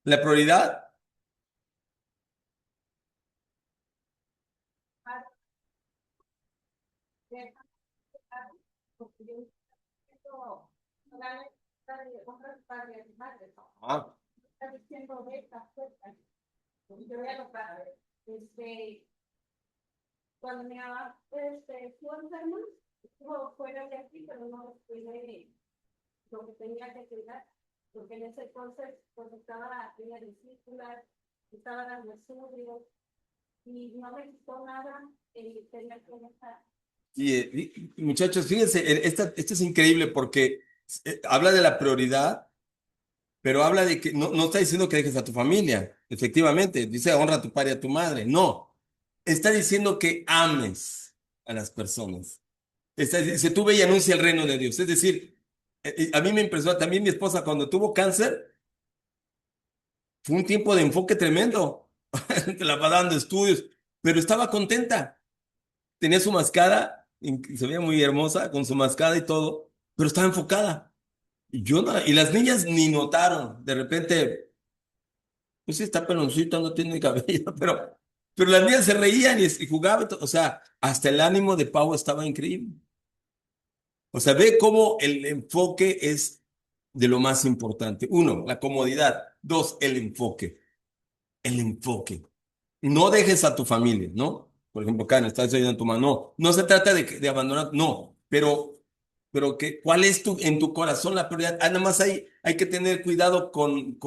La prioridad, Porque yo siento, otras padres y madres, ¿no? ah, Está diciendo de estas cosas. Yo voy a los padres. Cuando mi mamá estuvo enferma, estuvo fuera de aquí, pero no cuidé lo que tenía que cuidar, porque en ese entonces pues tenía discípulas, estaba dando estudios y no me gustó nada tenía que estar. muchachos, fíjense, esto es increíble porque habla de la prioridad, pero habla de que no está diciendo que dejes a tu familia, efectivamente, dice honra a tu padre y a tu madre, no, está diciendo que ames a las personas. Dice, tú ve y anuncia el reino de Dios. Es decir, a mí me impresionó también mi esposa cuando tuvo cáncer, fue un tiempo de enfoque tremendo. Te la va dando estudios, pero estaba contenta. Tenía su mascara, y se veía muy hermosa con su mascara y todo, pero estaba enfocada. Y las niñas ni notaron. De repente, pues sí, está peloncita, no tiene cabello, pero las niñas se reían y jugaban. O sea, hasta el ánimo de Pau estaba increíble. O sea, ve cómo el enfoque es de lo más importante. Uno, la comodidad. Dos, el enfoque. El enfoque. No dejes a tu familia, ¿no? Por ejemplo, Karen, estás ayudando a tu mamá. No, no se trata de abandonar, no, pero ¿cuál es en tu corazón la prioridad? Ah, nada más hay que tener cuidado con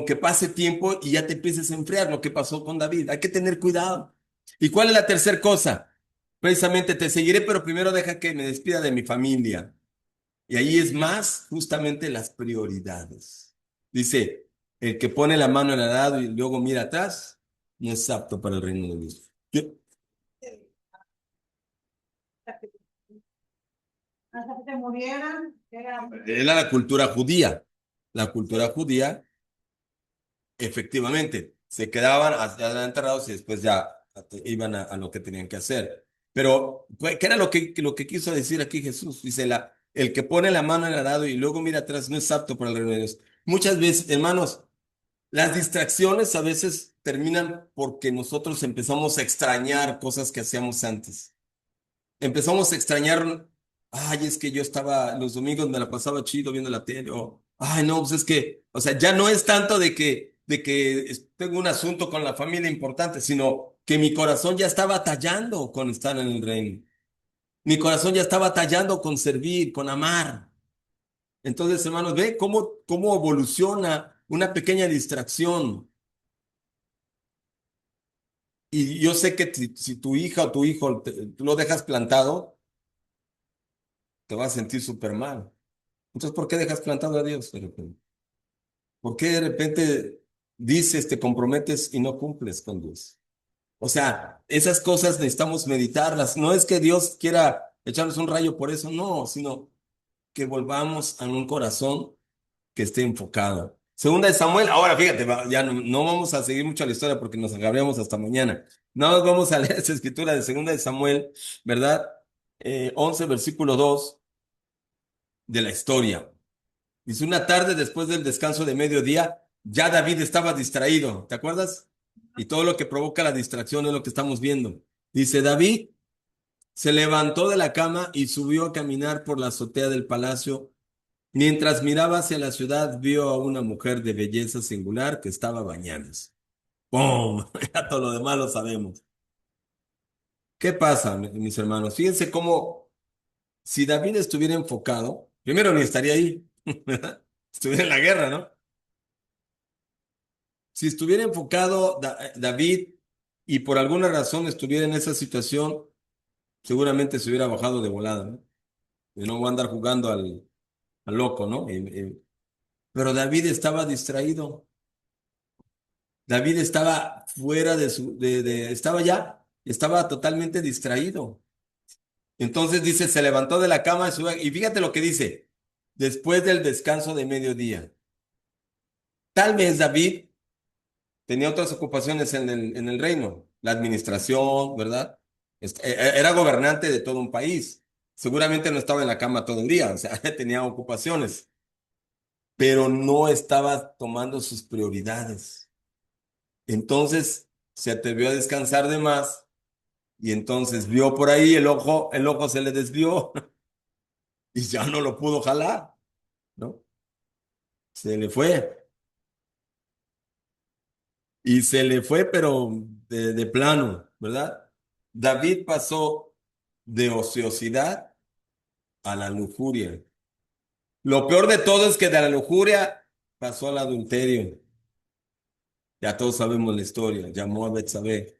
que pase tiempo y ya te empieces a enfriar, lo que pasó con David. Hay que tener cuidado. ¿Y cuál es la tercera cosa? Precisamente te seguiré, pero primero deja que me despida de mi familia. Y ahí es más justamente las prioridades. Dice, el que pone la mano en el arado y luego mira atrás, no es apto para el reino de Dios. Hasta que se murieran, era Era la cultura judía. La cultura judía, efectivamente, se quedaban enterrados y después ya iban a lo que tenían que hacer. Pero, ¿qué era lo que quiso decir aquí Jesús? Dice, el que pone la mano en el arado y luego mira atrás no es apto para el reino de Dios. Muchas veces, hermanos, las distracciones a veces terminan porque nosotros empezamos a extrañar cosas que hacíamos antes. Empezamos a extrañar, ay, es que yo estaba, los domingos me la pasaba chido viendo la tele, o, ay, no, pues es que, o sea, ya no es tanto de que tengo un asunto con la familia importante, sino que mi corazón ya está batallando con estar en el reino. Mi corazón ya está batallando con servir, con amar. Entonces, hermanos, ve cómo evoluciona una pequeña distracción. Y yo sé que si tu hija o tu hijo tú lo dejas plantado, te vas a sentir súper mal. Entonces, ¿por qué dejas plantado a Dios de repente? ¿Por qué de repente dices, te comprometes y no cumples con Dios? O sea, esas cosas necesitamos meditarlas. No es que Dios quiera echarnos un rayo por eso, no, sino que volvamos a un corazón que esté enfocado. Segunda de Samuel, ahora fíjate, ya no vamos a seguir mucho la historia porque nos agarramos hasta mañana. No vamos a leer esa escritura de Segunda de Samuel, ¿verdad? 11, versículo 2 de la historia. Dice, una tarde después del descanso de mediodía, ya David estaba distraído, ¿te acuerdas? Y todo lo que provoca la distracción es lo que estamos viendo. Dice, David se levantó de la cama y subió a caminar por la azotea del palacio. Mientras miraba hacia la ciudad, vio a una mujer de belleza singular que estaba bañándose. ¡Pum! Ya todo lo demás lo sabemos. ¿Qué pasa, mis hermanos? Fíjense cómo si David estuviera enfocado, primero ni estaría ahí, estuviera en la guerra, ¿no? Si estuviera enfocado David y por alguna razón estuviera en esa situación, seguramente se hubiera bajado de volada, ¿no? Y no voy a andar jugando al loco, ¿no? Pero David estaba distraído. David estaba fuera estaba totalmente distraído. Entonces dice, se levantó de la cama y fíjate lo que dice, después del descanso de mediodía. Tal vez David tenía otras ocupaciones en el reino, la administración, ¿verdad? Era gobernante de todo un país. Seguramente no estaba en la cama todo el día, o sea, tenía ocupaciones, pero no estaba tomando sus prioridades. Entonces se atrevió a descansar de más y entonces vio por ahí el ojo se le desvió y ya no lo pudo jalar, ¿no? Se le fue y se le fue, pero de plano, ¿verdad? David pasó de ociosidad a la lujuria. Lo peor de todo es que de la lujuria pasó al adulterio. Ya todos sabemos la historia. Llamó a Betsabé.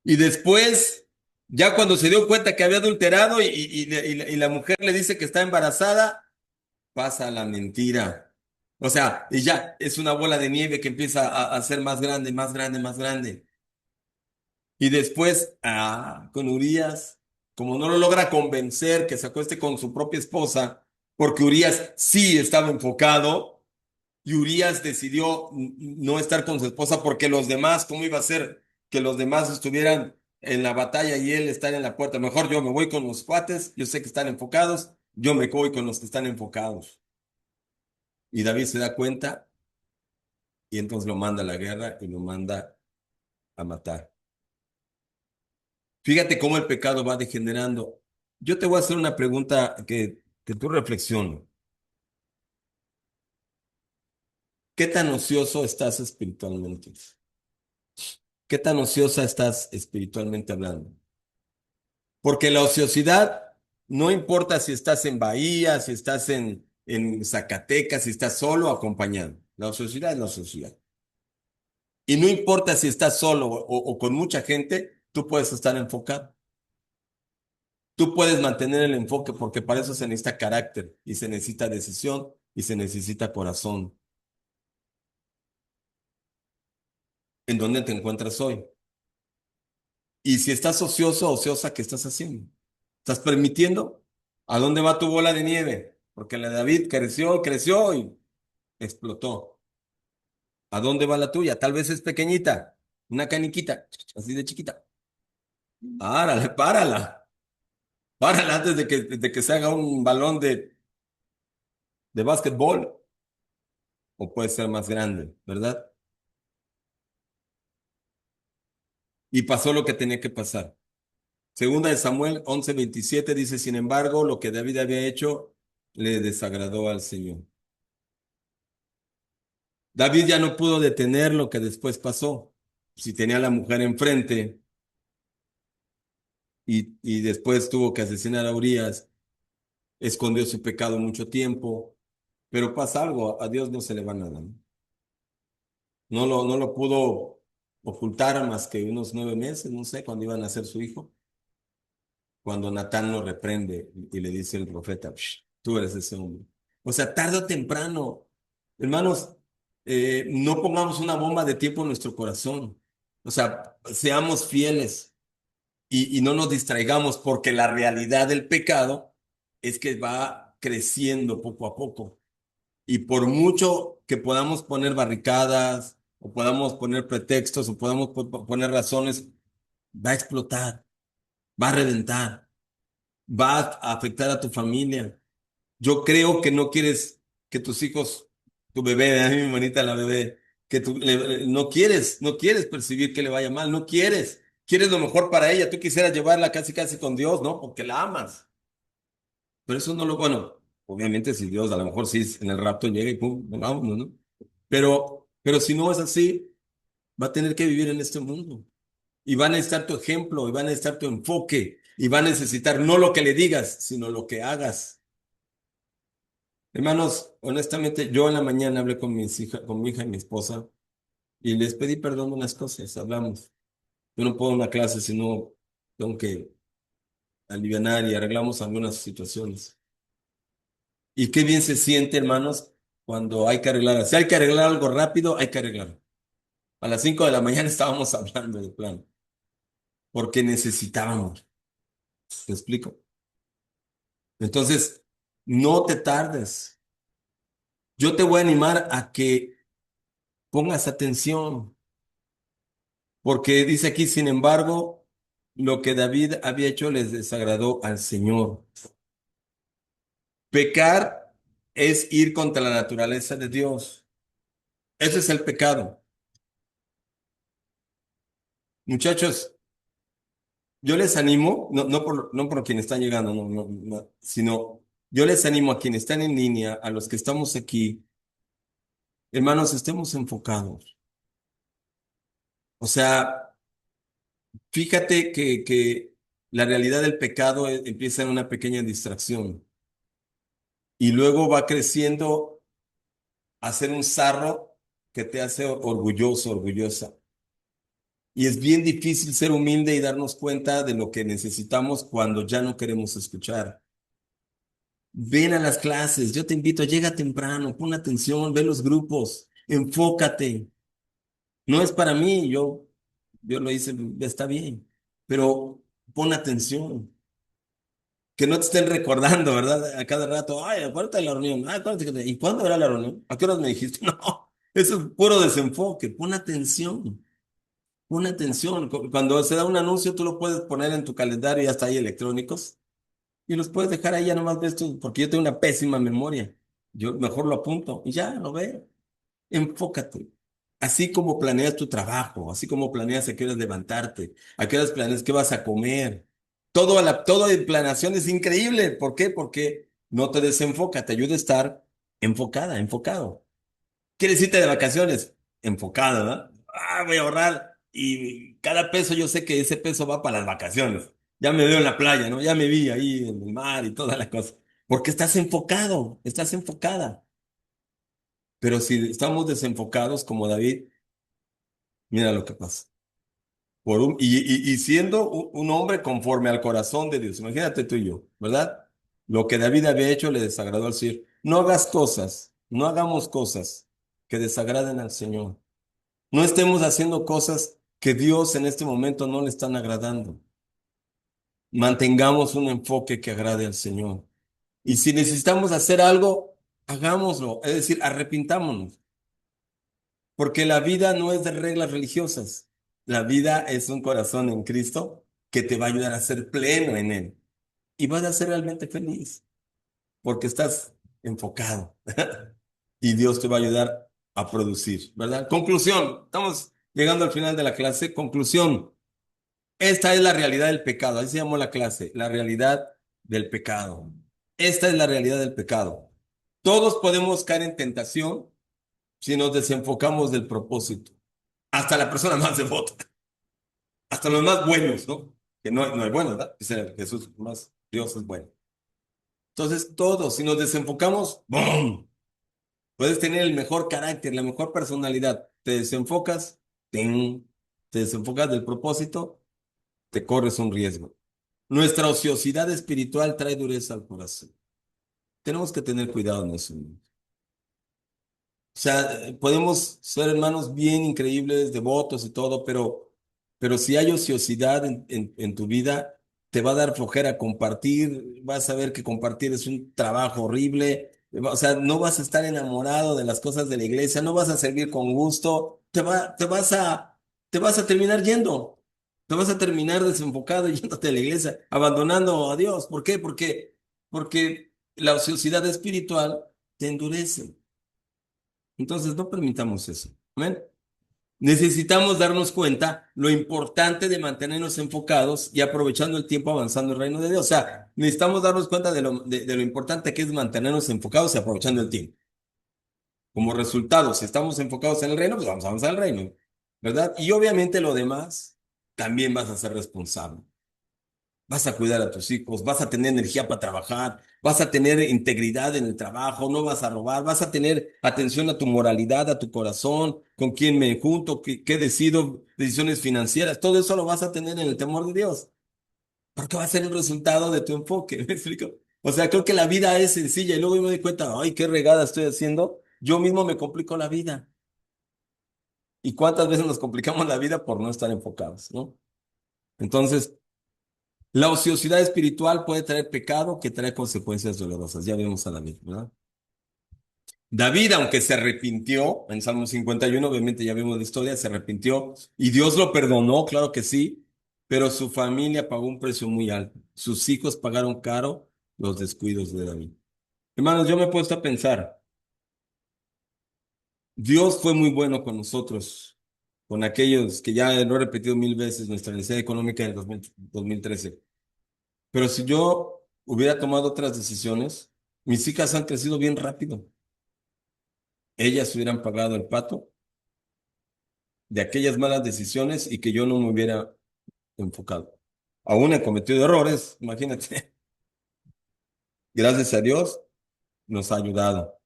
Y después, ya cuando se dio cuenta que había adulterado y la mujer le dice que está embarazada, pasa la mentira. O sea, y ya es una bola de nieve que empieza a ser más grande, más grande, más grande. Y después, con Urías, como no lo logra convencer que se acueste con su propia esposa, porque Urías sí estaba enfocado, y Urías decidió no estar con su esposa porque los demás, ¿cómo iba a ser que los demás estuvieran en la batalla y él estar en la puerta? Mejor yo me voy con los cuates, yo sé que están enfocados, yo me voy con los que están enfocados. Y David se da cuenta y entonces lo manda a la guerra y lo manda a matar. Fíjate cómo el pecado va degenerando. Yo te voy a hacer una pregunta que tú reflexiones. ¿Qué tan ocioso estás espiritualmente? ¿Qué tan ociosa estás espiritualmente hablando? Porque la ociosidad, no importa si estás en Bahía, si estás en Zacatecas, si estás solo o acompañado. La ociosidad es la ociosidad. Y no importa si estás solo o con mucha gente, tú puedes estar enfocado. Tú puedes mantener el enfoque porque para eso se necesita carácter y se necesita decisión y se necesita corazón. ¿En dónde te encuentras hoy? Y si estás ocioso o ociosa, ¿qué estás haciendo? ¿Estás permitiendo? ¿A dónde va tu bola de nieve? Porque la de David creció, creció y explotó. ¿A dónde va la tuya? Tal vez es pequeñita, una caniquita, así de chiquita. Párale, párala. Párala antes de que se haga un balón de básquetbol. O puede ser más grande, ¿verdad? Y pasó lo que tenía que pasar. Segunda de Samuel 11:27 dice, sin embargo, lo que David había hecho le desagradó al Señor. David ya no pudo detener lo que después pasó. Si tenía a la mujer enfrente y después tuvo que asesinar a Urías, escondió su pecado mucho tiempo, pero pasa algo, a Dios no se le va nada, ¿no? No lo pudo ocultar más que unos 9 meses, no sé, cuando iban a nacer su hijo, cuando Natán lo reprende y le dice el profeta, "Psh, tú eres ese hombre". O sea, tarde o temprano, hermanos, no pongamos una bomba de tiempo en nuestro corazón. O sea, seamos fieles y no nos distraigamos porque la realidad del pecado es que va creciendo poco a poco. Y por mucho que podamos poner barricadas o podamos poner pretextos o podamos poner razones, va a explotar, va a reventar, va a afectar a tu familia. Yo creo que no quieres que tus hijos, tu bebé, a mí mi manita la bebé, que no quieres percibir que le vaya mal, no quieres. Quieres lo mejor para ella. Tú quisieras llevarla casi casi con Dios, ¿no? Porque la amas. Pero eso no bueno, obviamente si Dios a lo mejor sí en el rapto llega y pum, vámonos, ¿no? Pero si no es así, va a tener que vivir en este mundo. Y va a necesitar tu ejemplo, y va a necesitar tu enfoque, y va a necesitar no lo que le digas, sino lo que hagas. Hermanos, honestamente, yo en la mañana hablé con mi hija y mi esposa, y les pedí perdón de unas cosas, hablamos. Yo no puedo dar una clase, sino tengo que alivianar y arreglamos algunas situaciones. Y qué bien se siente, hermanos, cuando hay que arreglar. Si hay que arreglar algo rápido, hay que arreglarlo. A las 5 de la mañana estábamos hablando de plan, porque necesitábamos. ¿Te explico? Entonces, no te tardes. Yo te voy a animar a que pongas atención, porque dice aquí, sin embargo, lo que David había hecho les desagradó al Señor. Pecar es ir contra la naturaleza de Dios. Ese es el pecado. Muchachos, yo les animo, no por quienes están llegando, no, sino yo les animo a quienes están en línea, a los que estamos aquí, hermanos, estemos enfocados. O sea, fíjate que la realidad del pecado empieza en una pequeña distracción y luego va creciendo a ser un sarro que te hace orgulloso, orgullosa. Y es bien difícil ser humilde y darnos cuenta de lo que necesitamos cuando ya no queremos escuchar. Ven a las clases, yo te invito, llega temprano, pon atención, ve los grupos, enfócate. No es para mí, yo lo hice, está bien, pero pon atención. Que no te estén recordando, ¿verdad? A cada rato, ay, acuérdate de la reunión, ay, acuérdate ¿y cuándo era la reunión? ¿A qué horas me dijiste? No, eso es puro desenfoque, pon atención. Pon atención. Cuando se da un anuncio, tú lo puedes poner en tu calendario, ya está ahí electrónicos. Y los puedes dejar ahí, ya nomás ves tú, porque yo tengo una pésima memoria. Yo mejor lo apunto y ya lo veo. Enfócate. Así como planeas tu trabajo, así como planeas a qué horas levantarte, a qué horas planeas qué vas a comer. Todo de planeación es increíble. ¿Por qué? Porque no te desenfoca, te ayuda a estar enfocada, enfocado. ¿Quieres irte de vacaciones? Enfocado, ¿no? Voy a ahorrar y cada peso yo sé que ese peso va para las vacaciones. Ya me veo en la playa, ¿no? Ya me vi ahí en el mar y toda la cosa. Porque estás enfocado, estás enfocada. Pero si estamos desenfocados como David, mira lo que pasa. Y siendo un hombre conforme al corazón de Dios, imagínate tú y yo, ¿verdad? Lo que David había hecho le desagradó al Señor. No hagas cosas, no hagamos cosas que desagraden al Señor. No estemos haciendo cosas que Dios en este momento no le están agradando. Mantengamos un enfoque que agrade al Señor. Y si necesitamos hacer algo, hagámoslo. Es decir, arrepintámonos. Porque la vida no es de reglas religiosas. La vida es un corazón en Cristo que te va a ayudar a ser pleno en Él. Y vas a ser realmente feliz porque estás enfocado. Y Dios te va a ayudar a producir, ¿verdad? Conclusión. Estamos llegando al final de la clase. Conclusión. Esta es la realidad del pecado. Así se llamó la clase. La realidad del pecado. Esta es la realidad del pecado. Todos podemos caer en tentación si nos desenfocamos del propósito. Hasta la persona más devota, hasta los más buenos, ¿no? Que no hay buenos, ¿verdad? Dice Jesús, más Dios es bueno. Entonces, todos, si nos desenfocamos, ¡bum! Puedes tener el mejor carácter, la mejor personalidad. Te desenfocas, ¡ting! Te desenfocas del propósito, te corres un riesgo. Nuestra ociosidad espiritual trae dureza al corazón. Tenemos que tener cuidado en eso. ¿No? O sea, podemos ser hermanos bien increíbles, devotos y todo, pero si hay ociosidad en tu vida, te va a dar flojera compartir, vas a ver que compartir es un trabajo horrible, o sea, no vas a estar enamorado de las cosas de la iglesia, no vas a servir con gusto, te vas a terminar yendo, te vas a terminar desenfocado yéndote de la iglesia, abandonando a Dios. ¿Por qué? Porque la ociosidad espiritual te endurece. Entonces, no permitamos eso. Amén. Necesitamos darnos cuenta lo importante de mantenernos enfocados y aprovechando el tiempo avanzando el reino de Dios. O sea, necesitamos darnos cuenta de lo importante que es mantenernos enfocados y aprovechando el tiempo. Como resultado, si estamos enfocados en el reino, pues vamos a avanzar el reino, ¿verdad? Y obviamente lo demás, también vas a ser responsable. Vas a cuidar a tus hijos, vas a tener energía para trabajar, vas a tener integridad en el trabajo, no vas a robar, vas a tener atención a tu moralidad, a tu corazón, con quién me junto, qué decido, decisiones financieras, todo eso lo vas a tener en el temor de Dios, porque va a ser el resultado de tu enfoque, ¿me explico? O sea, creo que la vida es sencilla y luego yo me doy cuenta, ay, qué regada estoy haciendo, yo mismo me complico la vida. ¿Y cuántas veces nos complicamos la vida por no estar enfocados, ¿no? Entonces, la ociosidad espiritual puede traer pecado que trae consecuencias dolorosas. Ya vemos a David, ¿verdad? David, aunque se arrepintió, en Salmo 51, obviamente ya vimos la historia, se arrepintió y Dios lo perdonó, claro que sí, pero su familia pagó un precio muy alto. Sus hijos pagaron caro los descuidos de David. Hermanos, yo me he puesto a pensar, Dios fue muy bueno con nosotros, con aquellos que ya lo he repetido mil veces, nuestra necesidad económica del 2013. Pero si yo hubiera tomado otras decisiones, mis hijas han crecido bien rápido. Ellas hubieran pagado el pato de aquellas malas decisiones y que yo no me hubiera enfocado. Aún he cometido errores, imagínate. Gracias a Dios nos ha ayudado.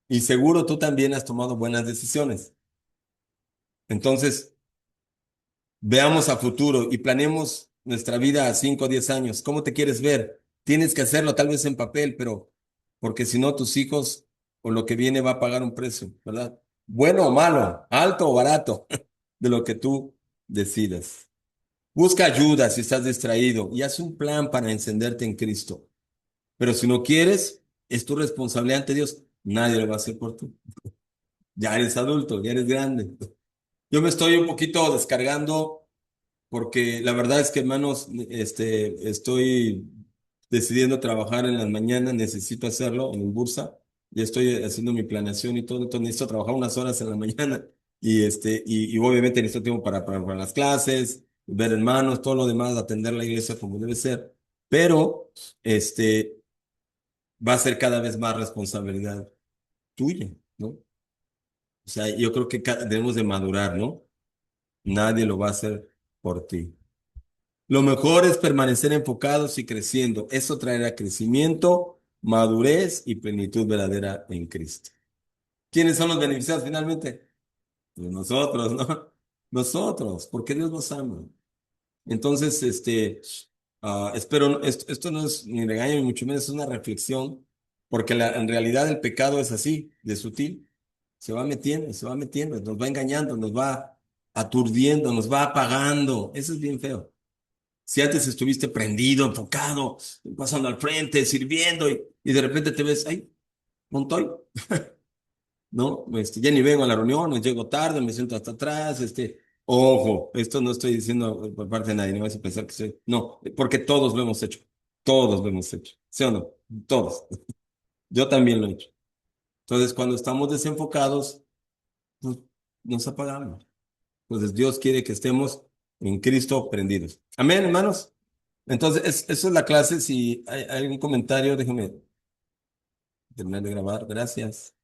Y seguro tú también has tomado buenas decisiones. Entonces, veamos a futuro y planeemos nuestra vida a 5 o 10 años. ¿Cómo te quieres ver? Tienes que hacerlo tal vez en papel, pero porque si no, tus hijos o lo que viene va a pagar un precio, ¿verdad? Bueno o malo, alto o barato, de lo que tú decidas. Busca ayuda si estás distraído y haz un plan para encenderte en Cristo. Pero si no quieres, es tu responsabilidad ante Dios. Nadie lo va a hacer por ti. Ya eres adulto, ya eres grande. Yo me estoy un poquito descargando porque la verdad es que, hermanos, estoy decidiendo trabajar en las mañanas, necesito hacerlo en bursa, ya estoy haciendo mi planeación y todo, entonces necesito trabajar unas horas en la mañana y obviamente necesito tiempo para las clases, ver hermanos, todo lo demás, atender la iglesia como debe ser, pero este, va a ser cada vez más responsabilidad tuya. ¿no? O sea, yo creo que debemos de madurar, ¿no? Nadie lo va a hacer por ti. Lo mejor es permanecer enfocados y creciendo. Eso traerá crecimiento, madurez y plenitud verdadera en Cristo. ¿Quiénes son los beneficiados finalmente? Pues nosotros, ¿no? Nosotros, porque Dios nos ama. Entonces, espero, esto no es ni regaño ni mucho menos, es una reflexión, porque en realidad el pecado es así, de sutil, se va metiendo, nos va engañando, nos va aturdiendo, nos va apagando. Eso es bien feo. Si antes estuviste prendido, enfocado, pasando al frente, sirviendo, y de repente te ves, ay, no estoy, ¿no? Ya ni vengo a la reunión, no llego tarde, me siento hasta atrás, ojo, esto no estoy diciendo por parte de nadie, no vas a pensar que soy, no, porque todos lo hemos hecho, ¿sí o no? Todos, yo también lo he hecho. Entonces, cuando estamos desenfocados, pues, nos apagamos. Entonces, Dios quiere que estemos en Cristo prendidos. Amén, hermanos. Entonces, eso es la clase. Si hay algún comentario, déjenme terminar de grabar. Gracias.